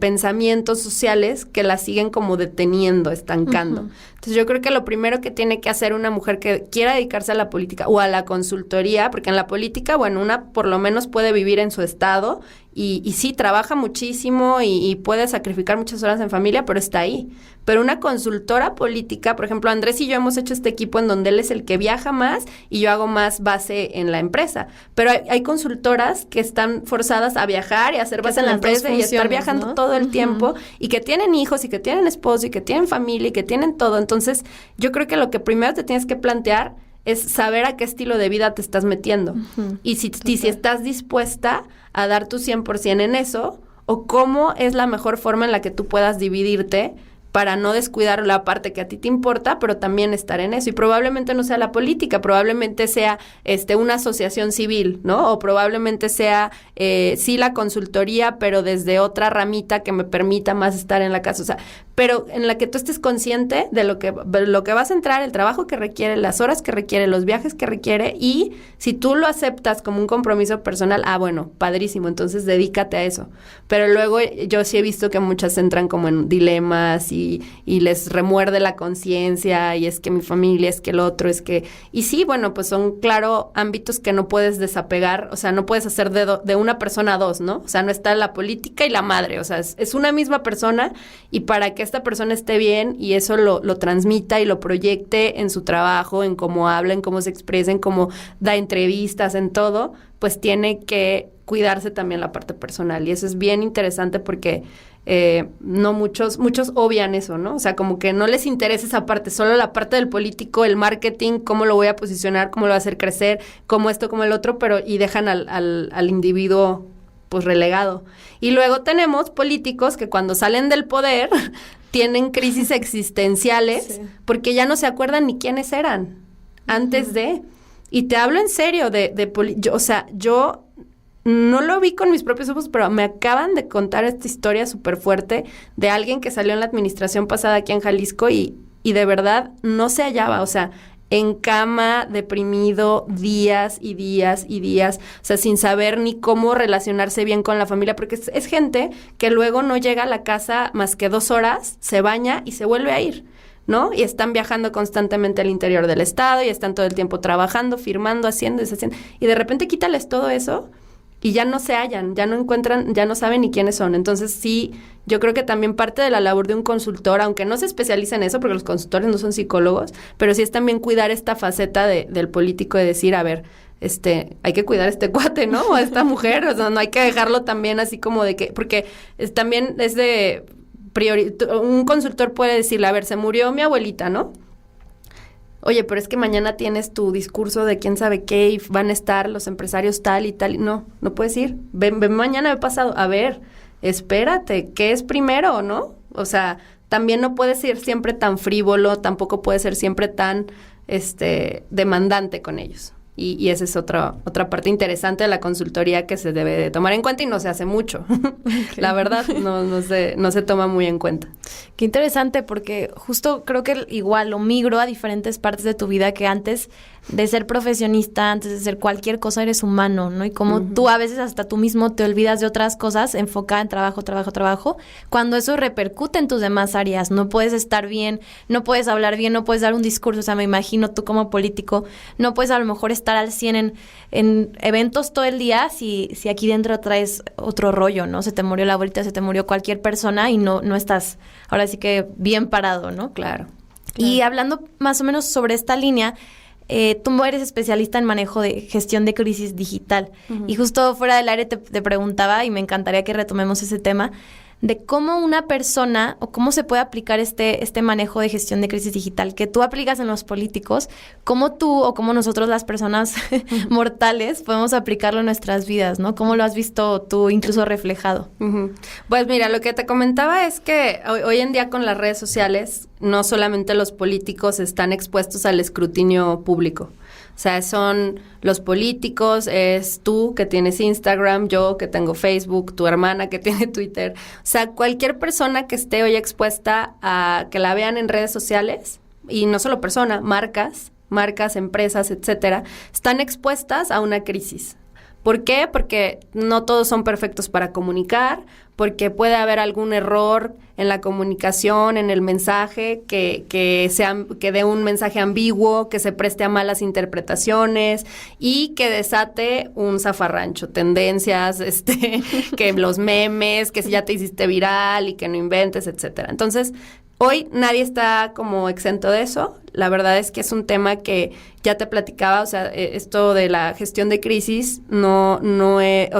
B: pensamientos sociales que la siguen como deteniendo, estancando. Uh-huh. Entonces yo creo que lo primero que tiene que hacer una mujer que quiera dedicarse a la política o a la consultoría, porque en la política, bueno, una por lo menos puede vivir en su estado y sí, trabaja muchísimo y puede sacrificar muchas horas en familia, pero está ahí. Pero una consultora política, por ejemplo, Andrés y yo hemos hecho este equipo en donde él es el que viaja más y yo hago más base en la empresa. Pero hay consultoras que están forzadas a viajar y a hacer base en la empresa y estar viajando, ¿no?, todo el tiempo, y que tienen hijos y que tienen esposo y que tienen familia y que tienen todo. Entonces, yo creo que lo que primero te tienes que plantear es saber a qué estilo de vida te estás metiendo. Y si estás dispuesta a dar tu 100% en eso, o cómo es la mejor forma en la que tú puedas dividirte para no descuidar la parte que a ti te importa, pero también estar en eso. Y probablemente no sea la política, probablemente sea una asociación civil, ¿no? O probablemente sea, sí, la consultoría, pero desde otra ramita que me permita más estar en la casa. O sea, pero en la que tú estés consciente de lo que vas a entrar, el trabajo que requiere, las horas que requiere, los viajes que requiere, y si tú lo aceptas como un compromiso personal, bueno, padrísimo, entonces dedícate a eso. Pero luego yo sí he visto que muchas entran como en dilemas y les remuerde la conciencia, y es que mi familia, es que el otro, es que... Y sí, bueno, pues son, claro, ámbitos que no puedes desapegar, o sea, no puedes hacer de una persona a dos, ¿no? O sea, no está la política y la madre, o sea, es una misma persona, y para que esta persona esté bien y eso lo transmita y lo proyecte en su trabajo, en cómo habla, en cómo se expresa, en cómo da entrevistas, en todo, pues tiene que cuidarse también la parte personal. Y eso es bien interesante porque no muchos obvian eso, ¿no? O sea, como que no les interesa esa parte, solo la parte del político, el marketing, cómo lo voy a posicionar, cómo lo voy a hacer crecer, cómo esto, cómo el otro, y dejan al individuo pues relegado. Y luego tenemos políticos que cuando salen del poder tienen crisis existenciales porque ya no se acuerdan ni quiénes eran antes de... Y te hablo en serio yo no lo vi con mis propios ojos, pero me acaban de contar esta historia súper fuerte de alguien que salió en la administración pasada aquí en Jalisco y de verdad no se hallaba, o sea, en cama, deprimido, días y días y días, o sea, sin saber ni cómo relacionarse bien con la familia, porque es gente que luego no llega a la casa más que 2 horas, se baña y se vuelve a ir, ¿no? Y están viajando constantemente al interior del estado y están todo el tiempo trabajando, firmando, haciendo, deshaciendo, y de repente quítales todo eso y ya no se hallan, ya no encuentran, ya no saben ni quiénes son. Entonces sí, yo creo que también parte de la labor de un consultor, aunque no se especializa en eso, porque los consultores no son psicólogos, pero sí es también cuidar esta faceta del político, de decir, a ver, hay que cuidar a este cuate, ¿no? O a esta mujer, o sea, no hay que dejarlo también así como de que, porque también es de un consultor puede decirle, a ver, se murió mi abuelita, ¿no? Oye, pero es que mañana tienes tu discurso de quién sabe qué y van a estar los empresarios tal y tal. No puedes ir. Ven mañana, me he pasado. A ver, espérate, ¿qué es primero, no? O sea, también no puedes ser siempre tan frívolo, tampoco puedes ser siempre tan demandante con ellos. Y esa es otra parte interesante de la consultoría que se debe de tomar en cuenta y no se hace mucho. Okay. La verdad, no se toma muy en cuenta.
A: Qué interesante, porque justo creo que igual lo migro a diferentes partes de tu vida, que antes de ser profesionista, antes de ser cualquier cosa, eres humano, ¿no? Y como tú a veces hasta tú mismo te olvidas de otras cosas, enfocada en trabajo, cuando eso repercute en tus demás áreas. No puedes estar bien, no puedes hablar bien, no puedes dar un discurso. O sea, me imagino tú como político, no puedes a lo mejor estar al 100 en eventos todo el día si aquí dentro traes otro rollo, ¿no? Se te murió la abuelita, se te murió cualquier persona y no estás ahora sí que bien parado, ¿no?
B: Claro.
A: Y hablando más o menos sobre esta línea, tú eres especialista en manejo de gestión de crisis digital. Y justo fuera del aire te preguntaba, y me encantaría que retomemos ese tema, de cómo una persona o cómo se puede aplicar este manejo de gestión de crisis digital que tú aplicas en los políticos, cómo tú o cómo nosotros las personas mortales podemos aplicarlo en nuestras vidas, ¿no? ¿Cómo lo has visto tú incluso reflejado?
B: Pues mira, lo que te comentaba es que hoy en día con las redes sociales no solamente los políticos están expuestos al escrutinio público. O sea, son los políticos, es tú que tienes Instagram, yo que tengo Facebook, tu hermana que tiene Twitter. O sea, cualquier persona que esté hoy expuesta a que la vean en redes sociales, y no solo persona, marcas, empresas, etcétera, están expuestas a una crisis. ¿Por qué? Porque no todos son perfectos para comunicar, porque puede haber algún error en la comunicación, en el mensaje, que dé un mensaje ambiguo, que se preste a malas interpretaciones y que desate un zafarrancho, tendencias, que los memes, que si ya te hiciste viral y que no inventes, etcétera. Entonces, Hoy nadie está como exento de eso. La verdad es que es un tema que ya te platicaba, o sea, esto de la gestión de crisis o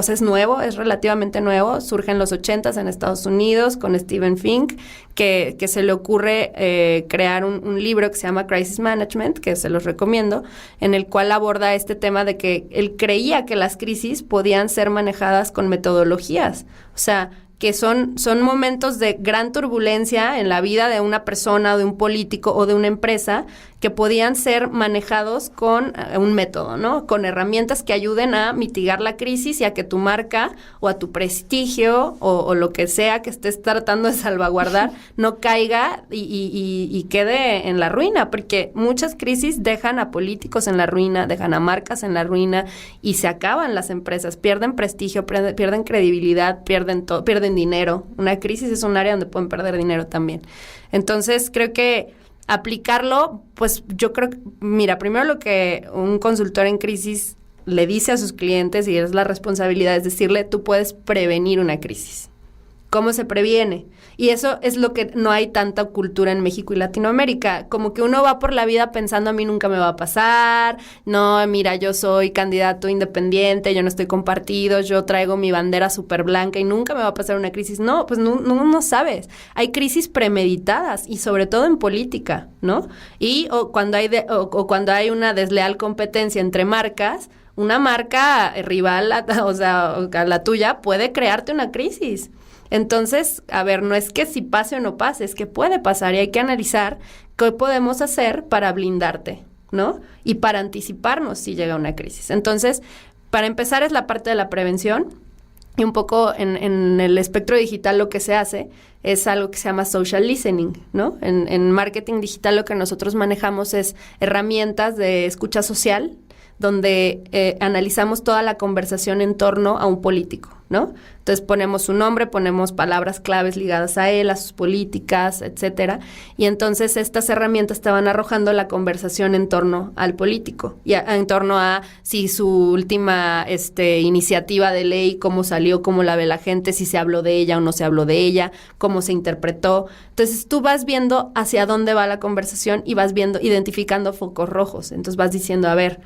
B: sea, es nuevo, es relativamente nuevo. Surge en los 80s en Estados Unidos con Steven Fink, que se le ocurre crear un libro que se llama Crisis Management, que se los recomiendo, en el cual aborda este tema de que él creía que las crisis podían ser manejadas con metodologías. O sea, que son momentos de gran turbulencia en la vida de una persona o de un político o de una empresa que podían ser manejados con un método, ¿no? Con herramientas que ayuden a mitigar la crisis y a que tu marca o a tu prestigio o lo que sea que estés tratando de salvaguardar no caiga y quede en la ruina, porque muchas crisis dejan a políticos en la ruina, dejan a marcas en la ruina y se acaban las empresas, pierden prestigio, pierden credibilidad, pierden todo, pierden dinero. Una crisis es un área donde pueden perder dinero también. Entonces, creo que aplicarlo, pues yo creo que, mira, primero lo que un consultor en crisis le dice a sus clientes, y es la responsabilidad, es decirle, tú puedes prevenir una crisis. ¿Cómo se previene? Y eso es lo que no hay tanta cultura en México y Latinoamérica. Como que uno va por la vida pensando, a mí nunca me va a pasar, no, mira, yo soy candidato independiente, yo no estoy con partidos, yo traigo mi bandera súper blanca y nunca me va a pasar una crisis. No, pues no sabes. Hay crisis premeditadas y sobre todo en política, ¿no? Y cuando hay una desleal competencia entre marcas, una marca rival, o sea, a la tuya, puede crearte una crisis. Entonces, a ver, no es que si pase o no pase, es que puede pasar y hay que analizar qué podemos hacer para blindarte, ¿no? Y para anticiparnos si llega una crisis. Entonces, para empezar es la parte de la prevención y un poco en el espectro digital lo que se hace es algo que se llama social listening, ¿no? En marketing digital lo que nosotros manejamos es herramientas de escucha social donde analizamos toda la conversación en torno a un político, ¿no? Entonces ponemos su nombre, ponemos palabras claves ligadas a él, a sus políticas, etcétera, y entonces estas herramientas te van arrojando la conversación en torno al político y en torno a si su última iniciativa de ley, cómo salió, cómo la ve la gente, si se habló de ella o no se habló de ella, cómo se interpretó. Entonces tú vas viendo hacia dónde va la conversación y vas viendo, identificando focos rojos. Entonces vas diciendo, a ver,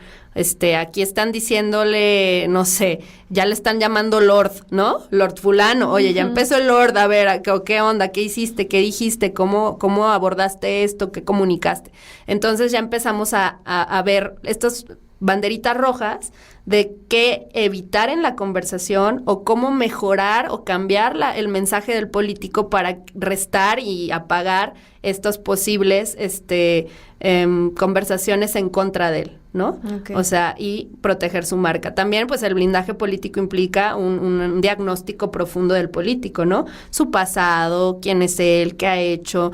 B: aquí están diciéndole, no sé, ya le están llamando Lord, ¿no? Lord fulano, oye, ya empezó el Lord, a ver, ¿qué onda? ¿Qué hiciste? ¿Qué dijiste? ¿Cómo abordaste esto? ¿Qué comunicaste? Entonces ya empezamos a ver estas banderitas rojas de qué evitar en la conversación o cómo mejorar o cambiar el mensaje del político para restar y apagar estos posibles conversaciones en contra de él, ¿no? Okay. O sea, y proteger su marca. También, pues, el blindaje político implica un diagnóstico profundo del político, ¿no? Su pasado, quién es él, qué ha hecho,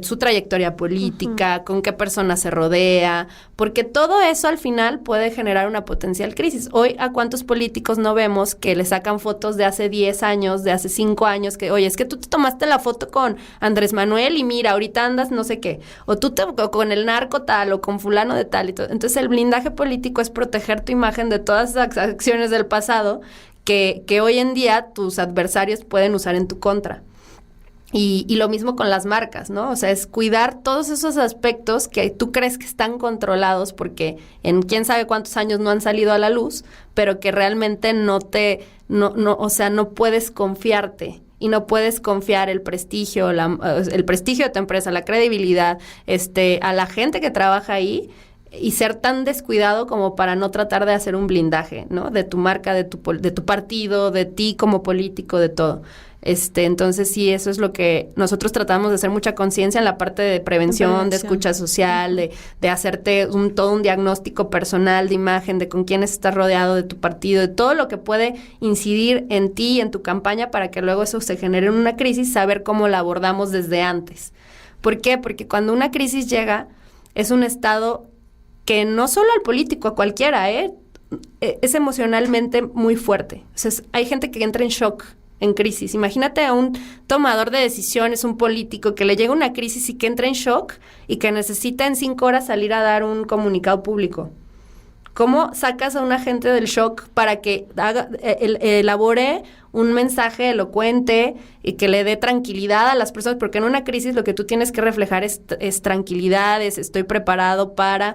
B: su trayectoria política, con qué personas se rodea, porque todo eso al final puede generar una potencial crisis. Hoy, ¿a cuántos políticos no vemos que le sacan fotos de hace 10 años, de hace 5 años, que, oye, es que tú te tomaste la foto con Andrés Manuel y mira, ahorita andas no sé qué, o tú con el narco tal, o con fulano de tal y todo. Entonces, el blindaje político es proteger tu imagen de todas esas acciones del pasado que hoy en día tus adversarios pueden usar en tu contra. Y lo mismo con las marcas, ¿no? O sea, es cuidar todos esos aspectos que tú crees que están controlados porque en quién sabe cuántos años no han salido a la luz, pero que realmente no puedes confiarte. Y no puedes confiar el prestigio de tu empresa, la credibilidad, a la gente que trabaja ahí y ser tan descuidado como para no tratar de hacer un blindaje, ¿no? De tu marca, de tu partido, de ti como político, de todo. Entonces sí, eso es lo que nosotros tratamos de hacer mucha conciencia en la parte de prevención, de escucha social, de hacerte todo un diagnóstico personal de imagen, de con quiénes estás rodeado, de tu partido, de todo lo que puede incidir en ti y en tu campaña para que luego eso se genere en una crisis, saber cómo la abordamos desde antes. ¿Por qué? Porque cuando una crisis llega, es un estado que no solo al político, a cualquiera, es emocionalmente muy fuerte. O sea, hay gente que entra en shock en crisis. Imagínate a un tomador de decisiones, un político que le llega una crisis y que entra en shock y que necesita en 5 horas salir a dar un comunicado público. ¿Cómo sacas a un agente del shock para que elabore un mensaje elocuente y que le dé tranquilidad a las personas, porque en una crisis lo que tú tienes que reflejar es tranquilidad, estoy preparado para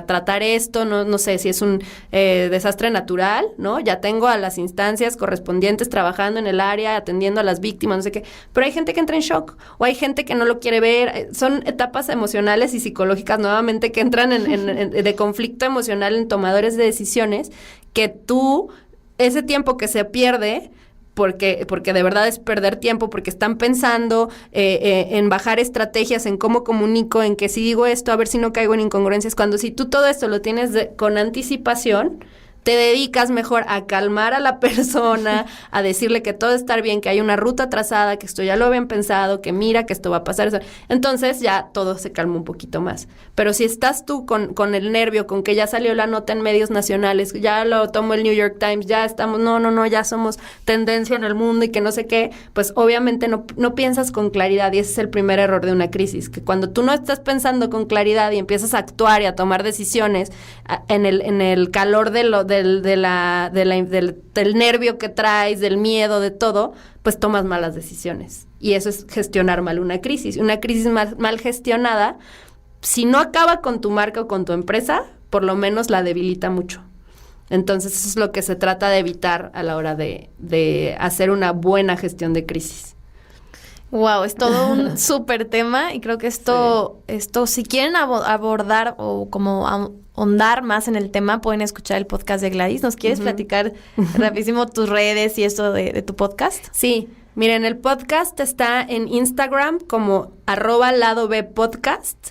B: tratar esto, no sé si es un desastre natural, ¿no? Ya tengo a las instancias correspondientes trabajando en el área, atendiendo a las víctimas, no sé qué, pero hay gente que entra en shock, o hay gente que no lo quiere ver, son etapas emocionales y psicológicas nuevamente que entran de conflicto emocional en tomadores de decisiones, que tú, ese tiempo que se pierde, porque de verdad es perder tiempo, porque están pensando en bajar estrategias, en cómo comunico, en que si digo esto, a ver si no caigo en incongruencias, cuando si tú todo esto lo tienes con anticipación, te dedicas mejor a calmar a la persona, a decirle que todo está bien, que hay una ruta trazada, que esto ya lo habían pensado, que mira, que esto va a pasar. Entonces ya todo se calma un poquito más. Pero si estás tú con el nervio, con que ya salió la nota en medios nacionales, ya lo tomó el New York Times, ya estamos, no, ya somos tendencia en el mundo y que no sé qué, pues obviamente no piensas con claridad, y ese es el primer error de una crisis, que cuando tú no estás pensando con claridad y empiezas a actuar y a tomar decisiones en el calor del nervio que traes, del miedo, de todo, pues tomas malas decisiones. Y eso es gestionar mal una crisis. Una crisis mal gestionada, si no acaba con tu marca o con tu empresa, por lo menos la debilita mucho. Entonces eso es lo que se trata de evitar a la hora de hacer una buena gestión de crisis.
A: Wow, es todo un súper tema, y creo que esto si quieren abordar o como ahondar más en el tema, pueden escuchar el podcast de Gladys. ¿Nos quieres platicar rapidísimo tus redes y esto de tu podcast?
B: Sí, miren, el podcast está en Instagram como @ladobpodcast,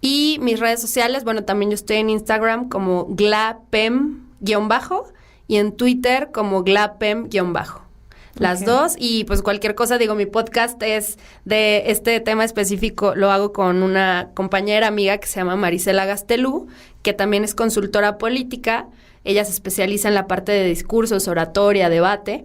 B: y mis redes sociales, bueno, también yo estoy en Instagram como glapem_ y en Twitter como glapem_. Las dos, y pues cualquier cosa, digo, mi podcast es de este tema específico, lo hago con una compañera amiga que se llama Marisela Gastelú, que también es consultora política. Ella se especializa en la parte de discursos, oratoria, debate.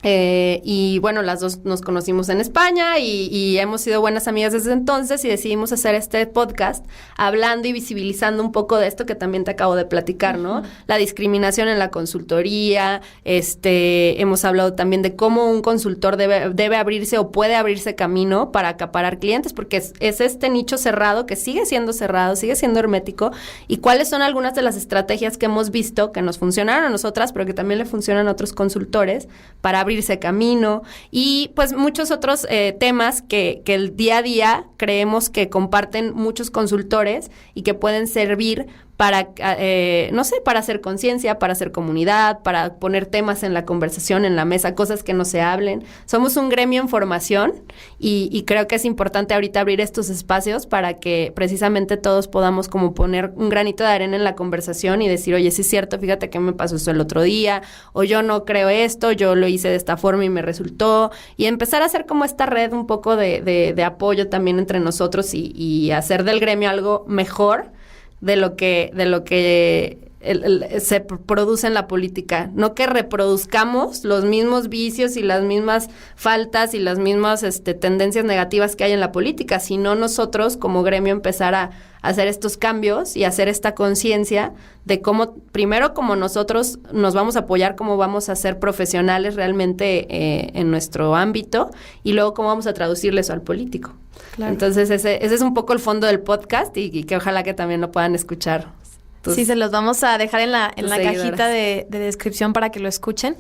B: Y bueno, las dos nos conocimos en España y hemos sido buenas amigas desde entonces, y decidimos hacer este podcast hablando y visibilizando un poco de esto que también te acabo de platicar, ¿no? La discriminación en la consultoría, hemos hablado también de cómo un consultor debe abrirse o puede abrirse camino para acaparar clientes, porque es este nicho cerrado que sigue siendo cerrado, sigue siendo hermético, y cuáles son algunas de las estrategias que hemos visto que nos funcionaron a nosotras, pero que también le funcionan a otros consultores para abrirse camino, y pues muchos otros temas que el día a día creemos que comparten muchos consultores y que pueden servir para, para hacer conciencia, para hacer comunidad, para poner temas en la conversación, en la mesa, cosas que no se hablen. Somos un gremio en formación, y creo que es importante ahorita abrir estos espacios para que precisamente todos podamos como poner un granito de arena en la conversación y decir, oye, sí es cierto, fíjate que me pasó esto el otro día, o yo no creo esto, yo lo hice de esta forma y me resultó, y empezar a hacer como esta red un poco de apoyo también entre nosotros, y hacer del gremio algo mejor de lo que se produce en la política. No que reproduzcamos los mismos vicios y las mismas faltas y las mismas tendencias negativas que hay en la política, sino nosotros como gremio empezar a hacer estos cambios y hacer esta conciencia de cómo, primero, como nosotros nos vamos a apoyar, cómo vamos a ser profesionales realmente en nuestro ámbito, y luego cómo vamos a traducirle eso al político. Claro. Entonces ese es un poco el fondo del podcast, y que ojalá que también lo puedan escuchar.
A: Sí, se los vamos a dejar en la cajita de descripción para que lo escuchen.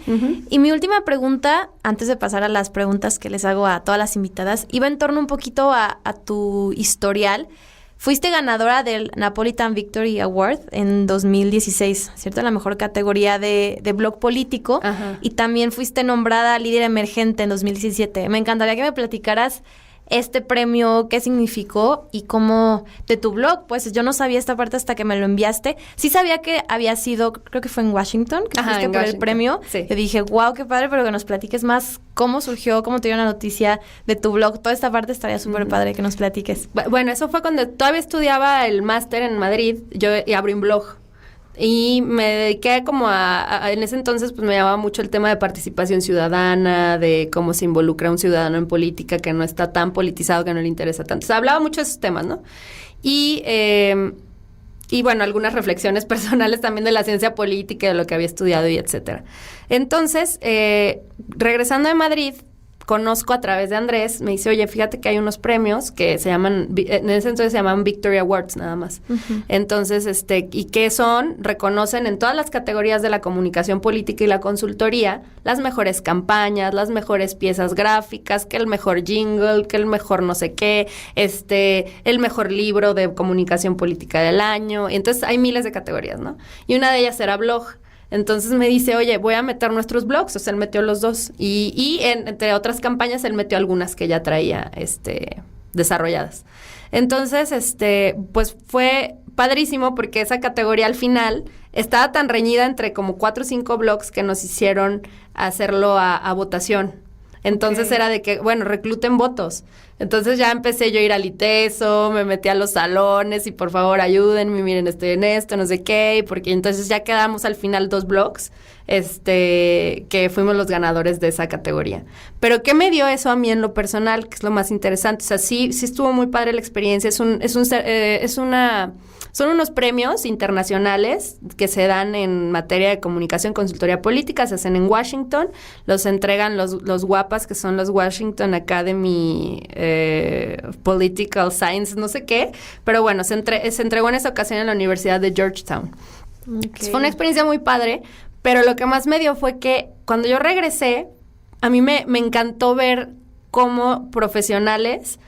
A: Y mi última pregunta, antes de pasar a las preguntas que les hago a todas las invitadas, iba en torno un poquito a tu historial. Fuiste ganadora del Napolitan Victory Award en 2016, ¿cierto? La mejor categoría de blog político. Ajá. Y también fuiste nombrada líder emergente en 2017. Me encantaría que me platicaras este premio, qué significó y cómo de tu blog. Pues yo no sabía esta parte hasta que me lo enviaste. Sí sabía que había sido, creo que fue en Washington, que fuiste por el premio. Sí. Yo dije, wow, qué padre, pero que nos platiques más cómo surgió, cómo te dio la noticia de tu blog. Toda esta parte estaría súper padre que nos platiques.
B: Bueno, eso fue cuando todavía estudiaba el máster en Madrid. Yo abrí un blog. Y me dediqué como en ese entonces pues me llamaba mucho el tema de participación ciudadana, de cómo se involucra un ciudadano en política, que no está tan politizado, que no le interesa tanto. O sea, hablaba mucho de esos temas, ¿no? Y Y bueno, algunas reflexiones personales también de la ciencia política, de lo que había estudiado y etcétera. Entonces, regresando de Madrid, conozco a través de Andrés, me dice, oye, fíjate que hay unos premios que se llaman, en ese entonces se llamaban Victory Awards nada más. Uh-huh. Entonces, ¿y qué son? Reconocen en todas las categorías de la comunicación política y la consultoría las mejores campañas, las mejores piezas gráficas, que el mejor jingle, que el mejor no sé qué, el mejor libro de comunicación política del año. Y entonces hay miles de categorías, ¿no? Y una de ellas era blog. Entonces me dice, oye, voy a meter nuestros blogs. O sea, él metió los dos. Y entre otras campañas, él metió algunas que ya traía desarrolladas. Entonces, pues fue padrísimo porque esa categoría al final estaba tan reñida entre como 4 o 5 blogs que nos hicieron hacerlo a votación. Entonces era de que, bueno, recluten votos. Entonces ya empecé yo a ir al ITESO, me metí a los salones y por favor ayúdenme, miren, estoy en esto, no sé qué, porque entonces ya quedamos al final 2 blogs, que fuimos los ganadores de esa categoría. Pero ¿qué me dio eso a mí en lo personal? Que es lo más interesante. O sea, sí estuvo muy padre la experiencia. Son unos premios internacionales que se dan en materia de comunicación, consultoría política, se hacen en Washington, los entregan los WAPAs, que son los Washington Academy Political Science, no sé qué, pero bueno, se entregó en esa ocasión en la Universidad de Georgetown. Okay. Fue una experiencia muy padre, pero lo que más me dio fue que cuando yo regresé, a mí me encantó ver cómo profesionales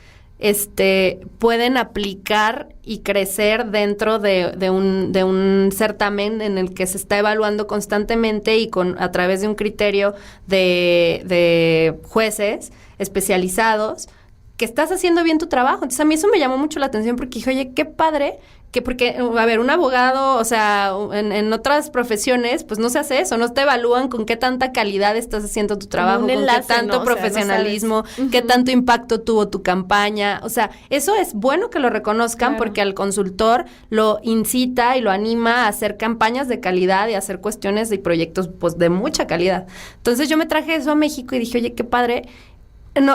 B: pueden aplicar y crecer dentro de un certamen en el que se está evaluando constantemente y a través de un criterio de jueces especializados, que estás haciendo bien tu trabajo. Entonces a mí eso me llamó mucho la atención porque dije, oye, qué padre, porque, a ver, un abogado, o sea, en otras profesiones, pues no se hace eso, no te evalúan con qué tanta calidad estás haciendo tu trabajo, con qué tanto profesionalismo, o sea, no qué tanto impacto tuvo tu campaña. O sea, eso es bueno que lo reconozcan, claro, porque al consultor lo incita y lo anima a hacer campañas de calidad y a hacer cuestiones y proyectos pues de mucha calidad. Entonces yo me traje eso a México y dije, oye, qué padre.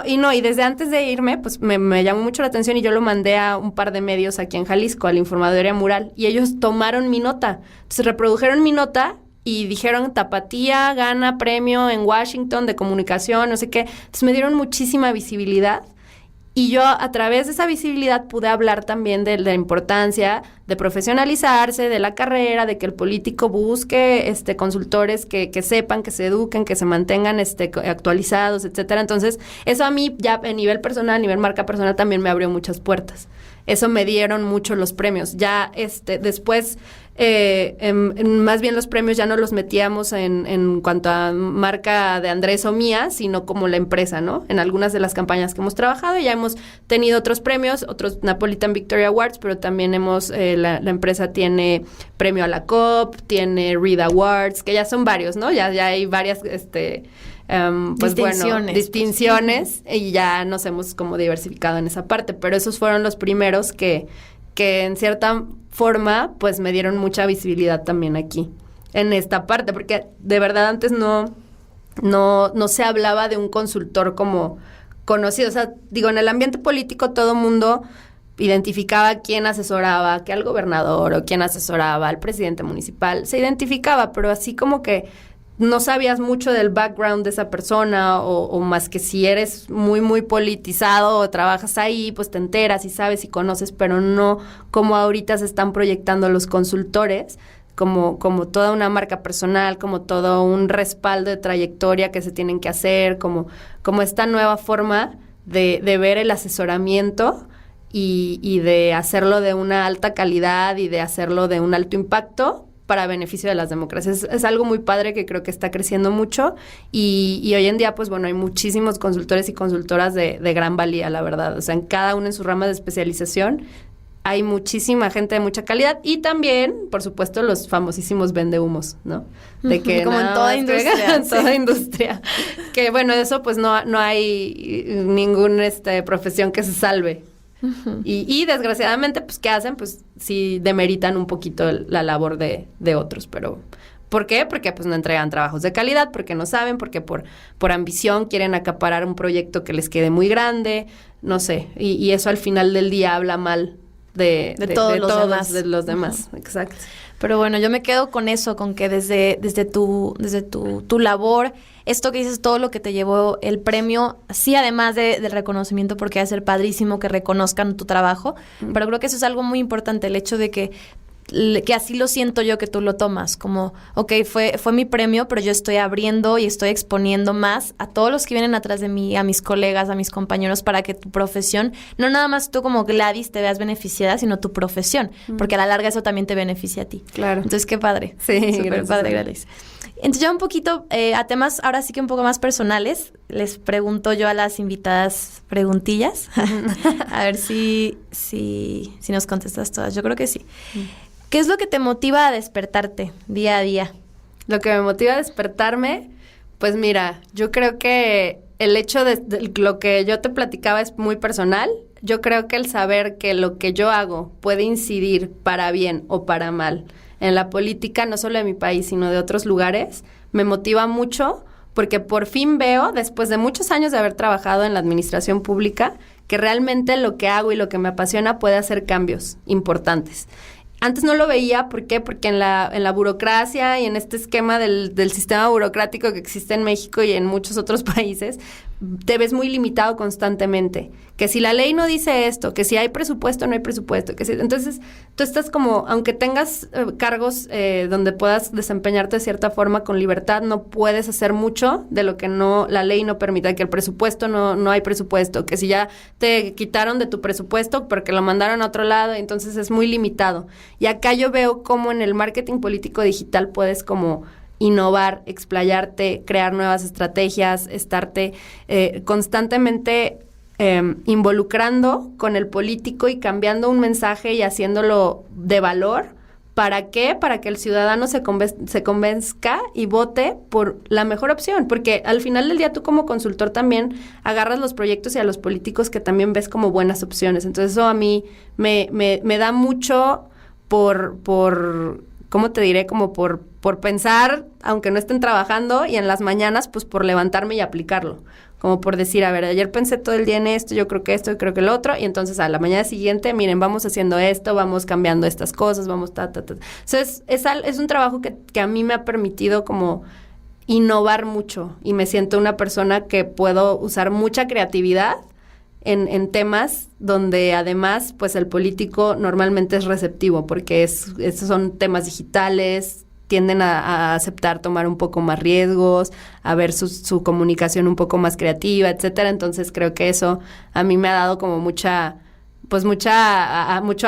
B: Y desde antes de irme, pues me llamó mucho la atención y yo lo mandé a un par de medios aquí en Jalisco, a la Informadoria Mural, y ellos tomaron mi nota. Entonces reprodujeron mi nota y dijeron, Tapatía gana premio en Washington de comunicación, no sé qué. Entonces me dieron muchísima visibilidad. Y yo a través de esa visibilidad pude hablar también de la importancia de profesionalizarse, de la carrera, de que el político busque consultores que sepan, que se eduquen, que se mantengan actualizados, etcétera. Entonces, eso a mí ya a nivel personal, a nivel marca personal también me abrió muchas puertas. Eso me dieron mucho los premios. Ya después, más bien los premios ya no los metíamos en cuanto a marca de Andrés o mía, sino como la empresa, ¿no? En algunas de las campañas que hemos trabajado ya hemos tenido otros premios, otros Napolitan Victory Awards, pero también la empresa tiene premio a la COP, tiene Reed Awards, que ya son varios, ¿no? Ya hay varias, pues distinciones y ya nos hemos como diversificado en esa parte, pero esos fueron los primeros que en cierta forma pues me dieron mucha visibilidad también aquí en esta parte, porque de verdad antes no se hablaba de un consultor como conocido. O sea, digo, en el ambiente político todo mundo identificaba quién asesoraba, que al gobernador o quién asesoraba al presidente municipal, se identificaba, pero así como que no sabías mucho del background de esa persona o más que si eres muy, muy politizado o trabajas ahí, pues te enteras y sabes y conoces, pero no como ahorita se están proyectando los consultores, como toda una marca personal, como todo un respaldo de trayectoria que se tienen que hacer, como esta nueva forma de ver el asesoramiento y de hacerlo de una alta calidad y de hacerlo de un alto impacto para beneficio de las democracias. Es algo muy padre que creo que está creciendo mucho y hoy en día, pues bueno, hay muchísimos consultores y consultoras de gran valía, la verdad. O sea, en cada uno en su rama de especialización hay muchísima gente de mucha calidad y también, por supuesto, los famosísimos vendehumos, ¿no? De que
A: como en toda industria.
B: En toda industria. Que bueno, eso pues no hay ninguna profesión que se salve. Uh-huh. Y desgraciadamente, pues, ¿qué hacen? Pues sí demeritan un poquito la labor de otros, pero ¿por qué? Porque pues no entregan trabajos de calidad, porque no saben, porque por ambición quieren acaparar un proyecto que les quede muy grande, no sé, y eso al final del día habla mal
A: De todos los demás.
B: De los demás, exacto.
A: Pero bueno, yo me quedo con eso, con que desde tu labor, esto que dices, todo lo que te llevó el premio, sí, además del reconocimiento, porque va a ser padrísimo que reconozcan tu trabajo, pero creo que eso es algo muy importante, el hecho de que así lo siento yo que tú lo tomas, como, ok, fue mi premio, pero yo estoy abriendo y estoy exponiendo más a todos los que vienen atrás de mí, a mis colegas, a mis compañeros, para que tu profesión, no nada más tú como Gladys te veas beneficiada, sino tu profesión, porque a la larga eso también te beneficia a ti.
B: Claro.
A: Entonces, qué padre.
B: Sí,
A: súper padre, Gladys. Entonces, ya un poquito a temas, ahora sí que un poco más personales, les pregunto yo a las invitadas preguntillas, a ver si nos contestas todas. Yo creo que sí. ¿Qué es lo que te motiva a despertarte día a día?
B: Lo que me motiva a despertarme, pues mira, yo creo que el hecho de lo que yo te platicaba es muy personal. Yo creo que el saber que lo que yo hago puede incidir para bien o para mal en la política, no solo de mi país, sino de otros lugares, me motiva mucho porque por fin veo, después de muchos años de haber trabajado en la administración pública, que realmente lo que hago y lo que me apasiona puede hacer cambios importantes. Antes no lo veía, ¿por qué? Porque en la burocracia y en este esquema del sistema burocrático que existe en México y en muchos otros países, te ves muy limitado constantemente. Que si la ley no dice esto, que si hay presupuesto, no hay presupuesto. Entonces, tú estás como, aunque tengas cargos donde puedas desempeñarte de cierta forma con libertad, no puedes hacer mucho de lo que la ley no permite, que el presupuesto no hay presupuesto, que si ya te quitaron de tu presupuesto porque lo mandaron a otro lado, entonces es muy limitado. Y acá yo veo cómo en el marketing político digital puedes como innovar, explayarte, crear nuevas estrategias, estarte constantemente involucrando con el político y cambiando un mensaje y haciéndolo de valor. ¿Para qué? Para que el ciudadano se convenzca y vote por la mejor opción, porque al final del día tú como consultor también agarras los proyectos y a los políticos que también ves como buenas opciones. Entonces eso a mí me da mucho por ¿cómo te diré? Como por pensar, aunque no estén trabajando, y en las mañanas, pues por levantarme y aplicarlo. Como por decir, a ver, ayer pensé todo el día en esto, yo creo que esto, yo creo que lo otro, y entonces a la mañana siguiente, miren, vamos haciendo esto, vamos cambiando estas cosas, vamos Entonces, es un trabajo que a mí me ha permitido como innovar mucho, y me siento una persona que puedo usar mucha creatividad en temas donde además pues el político normalmente es receptivo porque estos son temas digitales, tienden a aceptar tomar un poco más riesgos, a ver su comunicación un poco más creativa, etcétera. Entonces creo que eso a mí me ha dado como mucho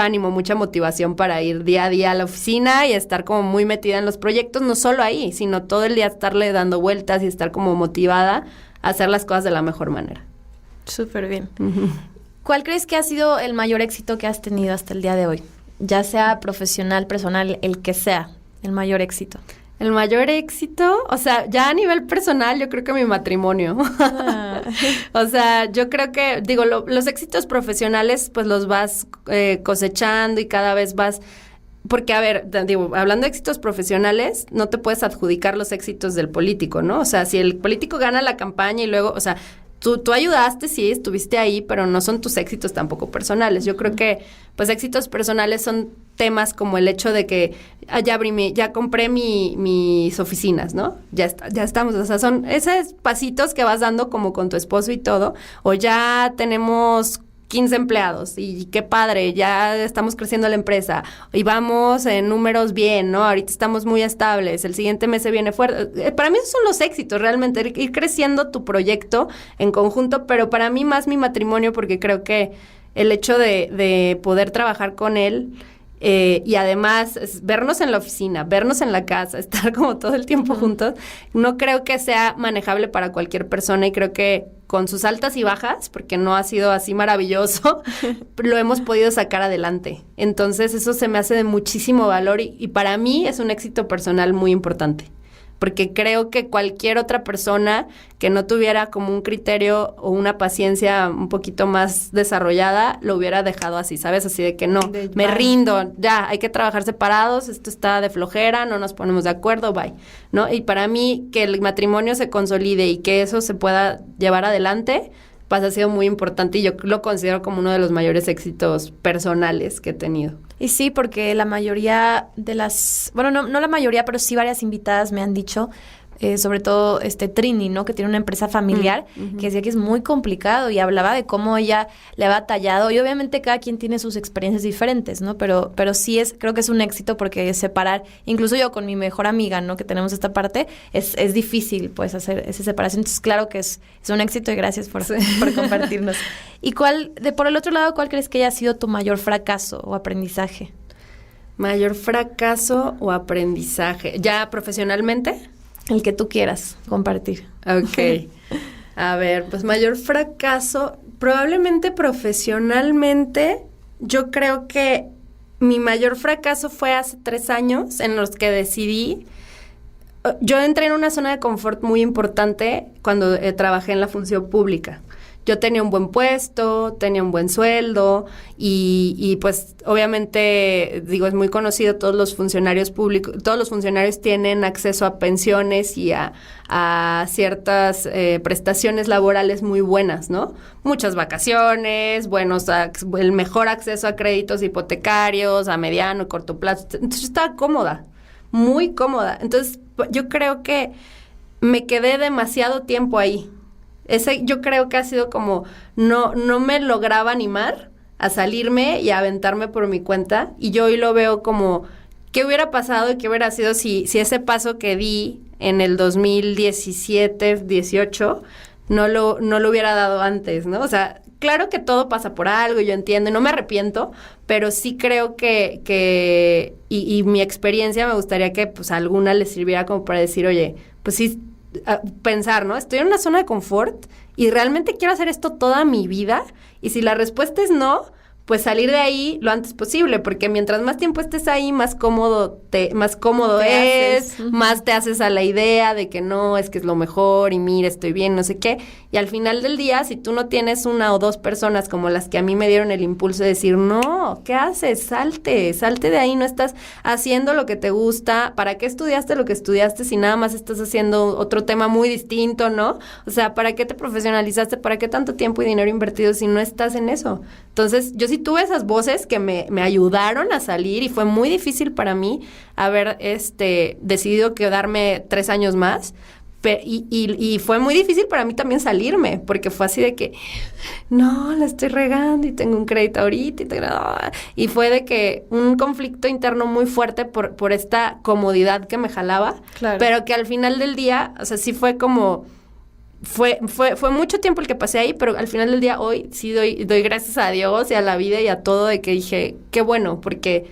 B: ánimo, mucha motivación para ir día a día a la oficina y estar como muy metida en los proyectos, no solo ahí, sino todo el día estarle dando vueltas y estar como motivada a hacer las cosas de la mejor manera.
A: Súper bien.
B: Uh-huh.
A: ¿Cuál crees que ha sido el mayor éxito que has tenido hasta el día de hoy? Ya sea profesional, personal, el que sea, el mayor éxito.
B: El mayor éxito, o sea, ya a nivel personal, yo creo que mi matrimonio.
A: Ah.
B: O sea, yo creo que, digo, los éxitos profesionales, pues los vas cosechando y cada vez vas... Porque, a ver, digo, hablando de éxitos profesionales, no te puedes adjudicar los éxitos del político, ¿no? O sea, si el político gana la campaña y luego, o sea... Tú ayudaste, sí, estuviste ahí, pero no son tus éxitos tampoco personales. Yo creo que, pues, éxitos personales son temas como el hecho de que ya compré mis oficinas, ¿no? Ya estamos, o sea, son esos pasitos que vas dando como con tu esposo y todo, o ya tenemos 15 empleados y qué padre, ya estamos creciendo la empresa y vamos en números bien, ¿no? Ahorita estamos muy estables, el siguiente mes se viene fuerte. Para mí esos son los éxitos, realmente, ir creciendo tu proyecto en conjunto, pero para mí más mi matrimonio, porque creo que el hecho de poder trabajar con él y además vernos en la oficina, vernos en la casa, estar como todo el tiempo juntos, no creo que sea manejable para cualquier persona y creo que con sus altas y bajas, porque no ha sido así maravilloso, lo hemos podido sacar adelante. Entonces eso se me hace de muchísimo valor y para mí es un éxito personal muy importante. Porque creo que cualquier otra persona que no tuviera como un criterio o una paciencia un poquito más desarrollada, lo hubiera dejado así, ¿sabes? Así de que no, me rindo, ya, hay que trabajar separados, esto está de flojera, no nos ponemos de acuerdo, bye, ¿no? Y para mí, que el matrimonio se consolide y que eso se pueda llevar adelante, pues ha sido muy importante y yo lo considero como uno de los mayores éxitos personales que he tenido.
A: Y sí, porque la mayoría de las, bueno, no la mayoría, pero sí varias invitadas me han dicho, sobre todo Trini, ¿no? Que tiene una empresa familiar, que decía que es muy complicado y hablaba de cómo ella le ha batallado y obviamente cada quien tiene sus experiencias diferentes, ¿no? Pero sí creo que es un éxito porque separar, incluso yo con mi mejor amiga, ¿no? Que tenemos esta parte, es difícil pues hacer esa separación. Entonces claro que es un éxito y gracias por compartirnos. Y por el otro lado, ¿cuál crees que haya sido tu mayor fracaso o aprendizaje?
B: Mayor fracaso o aprendizaje. ¿Ya profesionalmente?
A: El que tú quieras compartir.
B: Ok. A ver, pues mayor fracaso, probablemente profesionalmente, yo creo que mi mayor fracaso fue hace 3 años en los que decidí. Yo entré en una zona de confort muy importante cuando trabajé en la función pública. Yo tenía un buen puesto, tenía un buen sueldo y pues obviamente, digo, es muy conocido, todos los funcionarios públicos, todos los funcionarios tienen acceso a pensiones y a ciertas prestaciones laborales muy buenas, ¿no? Muchas vacaciones, el mejor acceso a créditos hipotecarios, a mediano y corto plazo. Entonces yo estaba cómoda, muy cómoda. Entonces yo creo que me quedé demasiado tiempo ahí. Yo creo que ha sido como, no me lograba animar a salirme y a aventarme por mi cuenta. Y yo hoy lo veo como, ¿qué hubiera pasado y qué hubiera sido si ese paso que di en el 2017, 18, no lo hubiera dado antes, ¿no? O sea, claro que todo pasa por algo, yo entiendo, y no me arrepiento, pero sí creo que mi experiencia me gustaría que pues a alguna le sirviera como para decir, oye, pues sí, pensar, ¿no? Estoy en una zona de confort y realmente quiero hacer esto toda mi vida, y si la respuesta es no, pues salir de ahí lo antes posible, porque mientras más tiempo estés ahí, más cómodo es, más te haces a la idea de que no, es que es lo mejor y mira, estoy bien, no sé qué. Y al final del día, si tú no tienes 1 o 2 personas como las que a mí me dieron el impulso de decir, no, ¿qué haces? Salte de ahí, no estás haciendo lo que te gusta. ¿Para qué estudiaste lo que estudiaste si nada más estás haciendo otro tema muy distinto, ¿no? O sea, ¿para qué te profesionalizaste? ¿Para qué tanto tiempo y dinero invertido si no estás en eso? Entonces, yo sí tuve esas voces que me ayudaron a salir y fue muy difícil para mí haber decidido quedarme 3 años más. Y fue muy difícil para mí también salirme, porque fue así de que, no, la estoy regando y tengo un crédito ahorita. Y fue de que un conflicto interno muy fuerte por esta comodidad que me jalaba, claro. Pero que al final del día, o sea, sí fue como... Fue mucho tiempo el que pasé ahí, pero al final del día hoy sí doy gracias a Dios y a la vida y a todo, de que dije, qué bueno, porque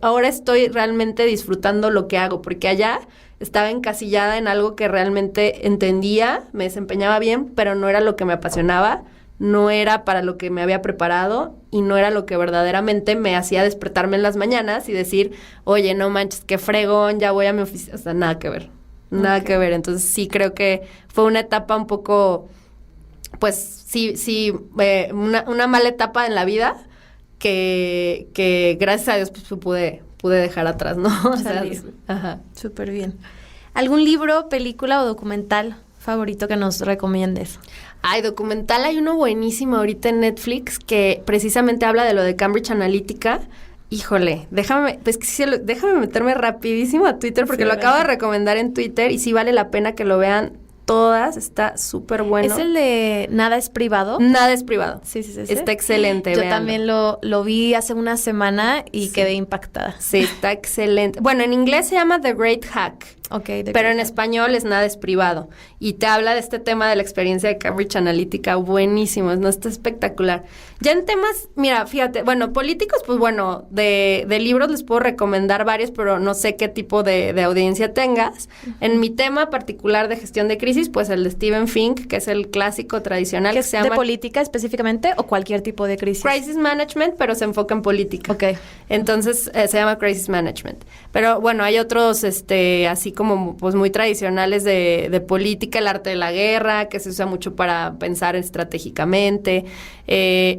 B: ahora estoy realmente disfrutando lo que hago, porque allá estaba encasillada en algo que realmente entendía, me desempeñaba bien, pero no era lo que me apasionaba, no era para lo que me había preparado y no era lo que verdaderamente me hacía despertarme en las mañanas y decir, oye, no manches, qué fregón, ya voy a mi oficina. O sea, nada que ver. Nada que ver. Entonces sí creo que fue una etapa un poco, pues sí, una mala etapa en la vida que gracias a Dios pues pude dejar atrás, ¿no? O sea, ajá.
A: Súper bien. ¿Algún libro, película o documental favorito que nos recomiendes?
B: Ay, documental, hay uno buenísimo ahorita en Netflix que precisamente habla de lo de Cambridge Analytica. Híjole, déjame meterme rapidísimo a Twitter porque lo acabo de recomendar en Twitter y sí vale la pena que lo vean todas, está súper bueno.
A: ¿Es el de Nada es privado?
B: Nada es privado.
A: Sí.
B: Está excelente,
A: Yo
B: véanlo.
A: también lo vi hace una semana y quedé impactada.
B: Sí, está excelente. Bueno, en inglés se llama The Great Hack.
A: Okay,
B: pero en español es Nada es privado. Y te habla de este tema de la experiencia de Cambridge Analytica, buenísimo, ¿no? Está espectacular. Ya en temas, mira, fíjate, bueno, políticos, pues bueno, de libros les puedo recomendar varios, pero no sé qué tipo de audiencia tengas. Uh-huh. En mi tema particular de gestión de crisis, pues el de Stephen Fink, que es el clásico tradicional.
A: ¿Que se llama? ¿De política específicamente o cualquier tipo de crisis?
B: Crisis Management, pero se enfoca en política.
A: Okay.
B: Entonces se llama Crisis Management. Pero bueno, hay otros así como pues muy tradicionales de política, el arte de la guerra, que se usa mucho para pensar estratégicamente.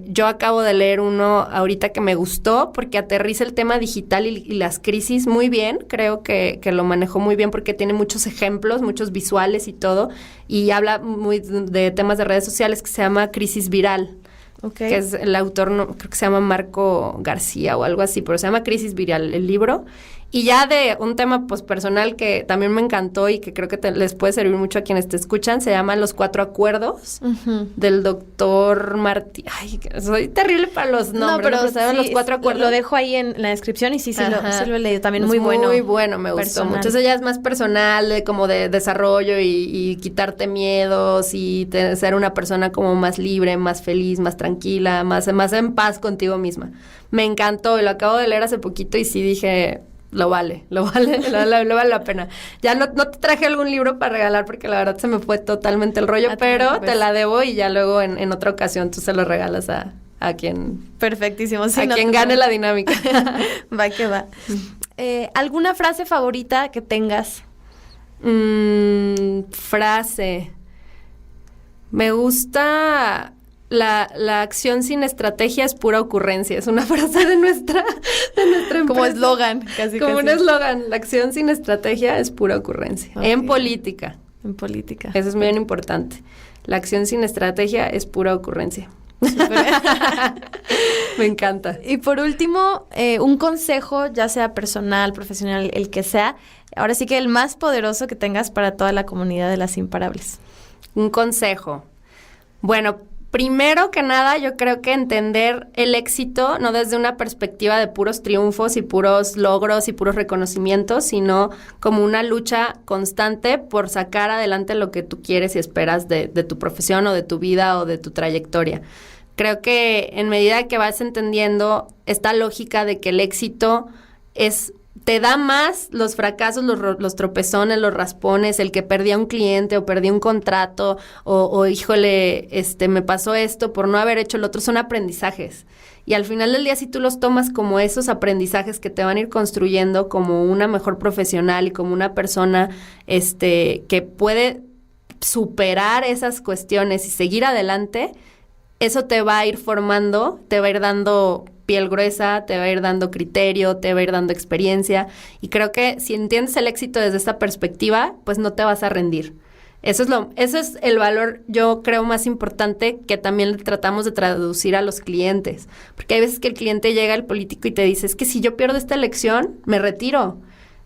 B: Yo acabo de leer uno ahorita que me gustó porque aterriza el tema digital y las crisis muy bien. Creo que lo manejó muy bien porque tiene muchos ejemplos, muchos visuales y todo, y habla muy de temas de redes sociales, que se llama Crisis Viral.
A: Okay.
B: Que es el autor, no, creo que se llama Marco García o algo así, pero se llama Crisis Viral el libro. Y ya de un tema pues personal que también me encantó y que creo que les puede servir mucho a quienes te escuchan, se llama Los Cuatro Acuerdos, del doctor Martí. Ay, soy terrible para los nombres.
A: No, pero
B: se llaman Los Cuatro Acuerdos.
A: Lo dejo ahí en la descripción y sí lo he leído. También muy bueno.
B: Muy bueno, me gustó
A: personal.
B: mucho. Eso ya es más personal, como de desarrollo y quitarte miedos y ser una persona como más libre, más feliz, más tranquila, más en paz contigo misma. Me encantó, lo acabo de leer hace poquito y sí dije... Lo vale la pena. Ya no te traje algún libro para regalar porque la verdad se me fue totalmente el rollo, pero te la debo y ya luego en otra ocasión tú se lo regalas a quien...
A: Perfectísimo. Sí,
B: a quien gane la dinámica.
A: Va que va. ¿Alguna frase favorita que tengas?
B: Frase. Me gusta... La acción sin estrategia es pura ocurrencia. Es una frase de nuestra empresa.
A: Como eslogan, casi.
B: Como un eslogan. La acción sin estrategia es pura ocurrencia. Okay. En política.
A: En política.
B: Eso es muy bien importante. La acción sin estrategia es pura ocurrencia. Me encanta.
A: Y por último, un consejo, ya sea personal, profesional, el que sea. Ahora sí que el más poderoso que tengas para toda la comunidad de las imparables.
B: Un consejo. Bueno, primero que nada, yo creo que entender el éxito no desde una perspectiva de puros triunfos y puros logros y puros reconocimientos, sino como una lucha constante por sacar adelante lo que tú quieres y esperas de tu profesión o de tu vida o de tu trayectoria. Creo que en medida que vas entendiendo esta lógica de que el éxito te da más los fracasos, los tropezones, los raspones, el que perdí a un cliente o perdí un contrato o híjole, me pasó esto por no haber hecho lo otro, son aprendizajes. Y al final del día, si tú los tomas como esos aprendizajes que te van a ir construyendo como una mejor profesional y como una persona que puede superar esas cuestiones y seguir adelante, eso te va a ir formando, te va a ir dando piel gruesa, te va a ir dando criterio, te va a ir dando experiencia. Y creo que si entiendes el éxito desde esta perspectiva, pues no te vas a rendir. Eso es el valor, yo creo, más importante que también tratamos de traducir a los clientes. Porque hay veces que el cliente llega al político y te dice, es que si yo pierdo esta elección, me retiro.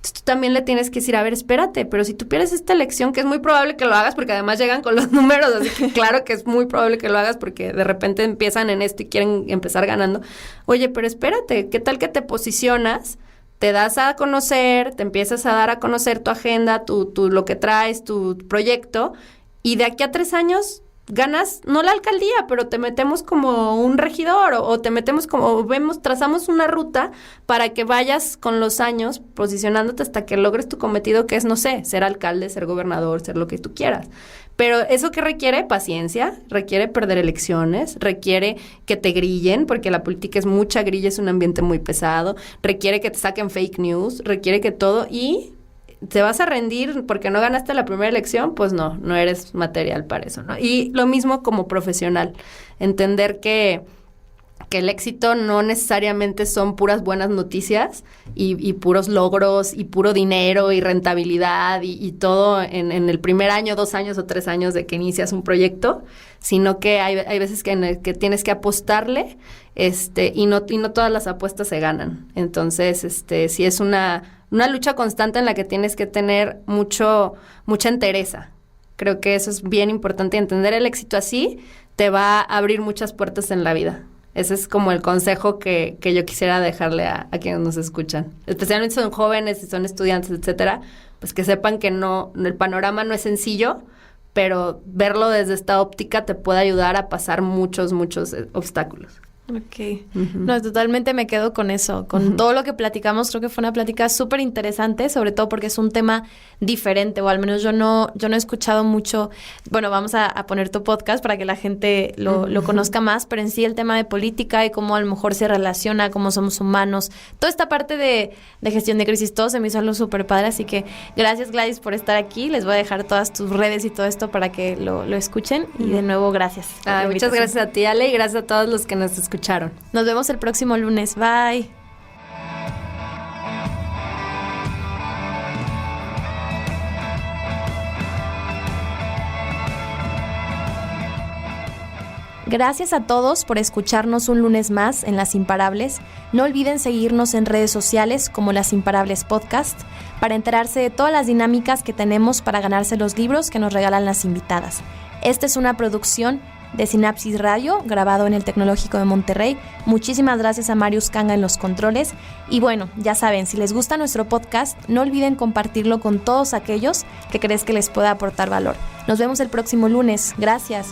B: Entonces tú también le tienes que decir, a ver, espérate, pero si tú pierdes esta elección, que es muy probable que lo hagas porque además llegan con los números, así que claro que es muy probable que lo hagas porque de repente empiezan en esto y quieren empezar ganando. Oye, pero espérate, ¿qué tal que te posicionas? Te das a conocer, te empiezas a dar a conocer tu agenda, lo que traes, tu proyecto, y de aquí a 3 años ganas, no la alcaldía, pero te metemos como un regidor o te metemos como, trazamos una ruta para que vayas con los años posicionándote hasta que logres tu cometido, que es, no sé, ser alcalde, ser gobernador, ser lo que tú quieras. Pero eso que requiere paciencia, requiere perder elecciones, requiere que te grillen, porque la política es mucha grilla, es un ambiente muy pesado, requiere que te saquen fake news, requiere que todo, y ¿te vas a rendir porque no ganaste la primera elección? Pues no eres material para eso, ¿no? Y lo mismo como profesional, entender que el éxito no necesariamente son puras buenas noticias y puros logros y puro dinero y rentabilidad y todo en el primer año, 2 años o 3 años de que inicias un proyecto, sino que hay veces que tienes que apostarle y no todas las apuestas se ganan. Entonces, sí es una lucha constante en la que tienes que tener mucha entereza. Creo que eso es bien importante. Entender el éxito así te va a abrir muchas puertas en la vida. Ese es como el consejo que yo quisiera dejarle a quienes nos escuchan. Especialmente si son jóvenes, si son estudiantes, etcétera, pues que sepan que el panorama no es sencillo, pero verlo desde esta óptica te puede ayudar a pasar muchos obstáculos.
A: Ok. No, totalmente me quedo con eso, con todo lo que platicamos. Creo que fue una plática súper interesante, sobre todo porque es un tema diferente, o al menos yo no he escuchado mucho. Bueno, vamos a poner tu podcast para que la gente lo conozca más, pero en sí el tema de política y cómo a lo mejor se relaciona, cómo somos humanos, toda esta parte de gestión de crisis, todo se me hizo algo súper padre, así que gracias, Gladys, por estar aquí. Les voy a dejar todas tus redes y todo esto para que lo escuchen, y de nuevo gracias.
B: Muchas gracias a ti, Ale, y gracias a todos los que nos escucharon.
A: Nos vemos el próximo lunes. Bye. Gracias a todos por escucharnos un lunes más en Las Imparables. No olviden seguirnos en redes sociales como Las Imparables Podcast para enterarse de todas las dinámicas que tenemos para ganarse los libros que nos regalan las invitadas. Esta es una producción de Sinapsis Radio, grabado en el Tecnológico de Monterrey. Muchísimas gracias a Marius Kanga en los controles. Y bueno, ya saben, si les gusta nuestro podcast, no olviden compartirlo con todos aquellos que crees que les pueda aportar valor. Nos vemos el próximo lunes. Gracias.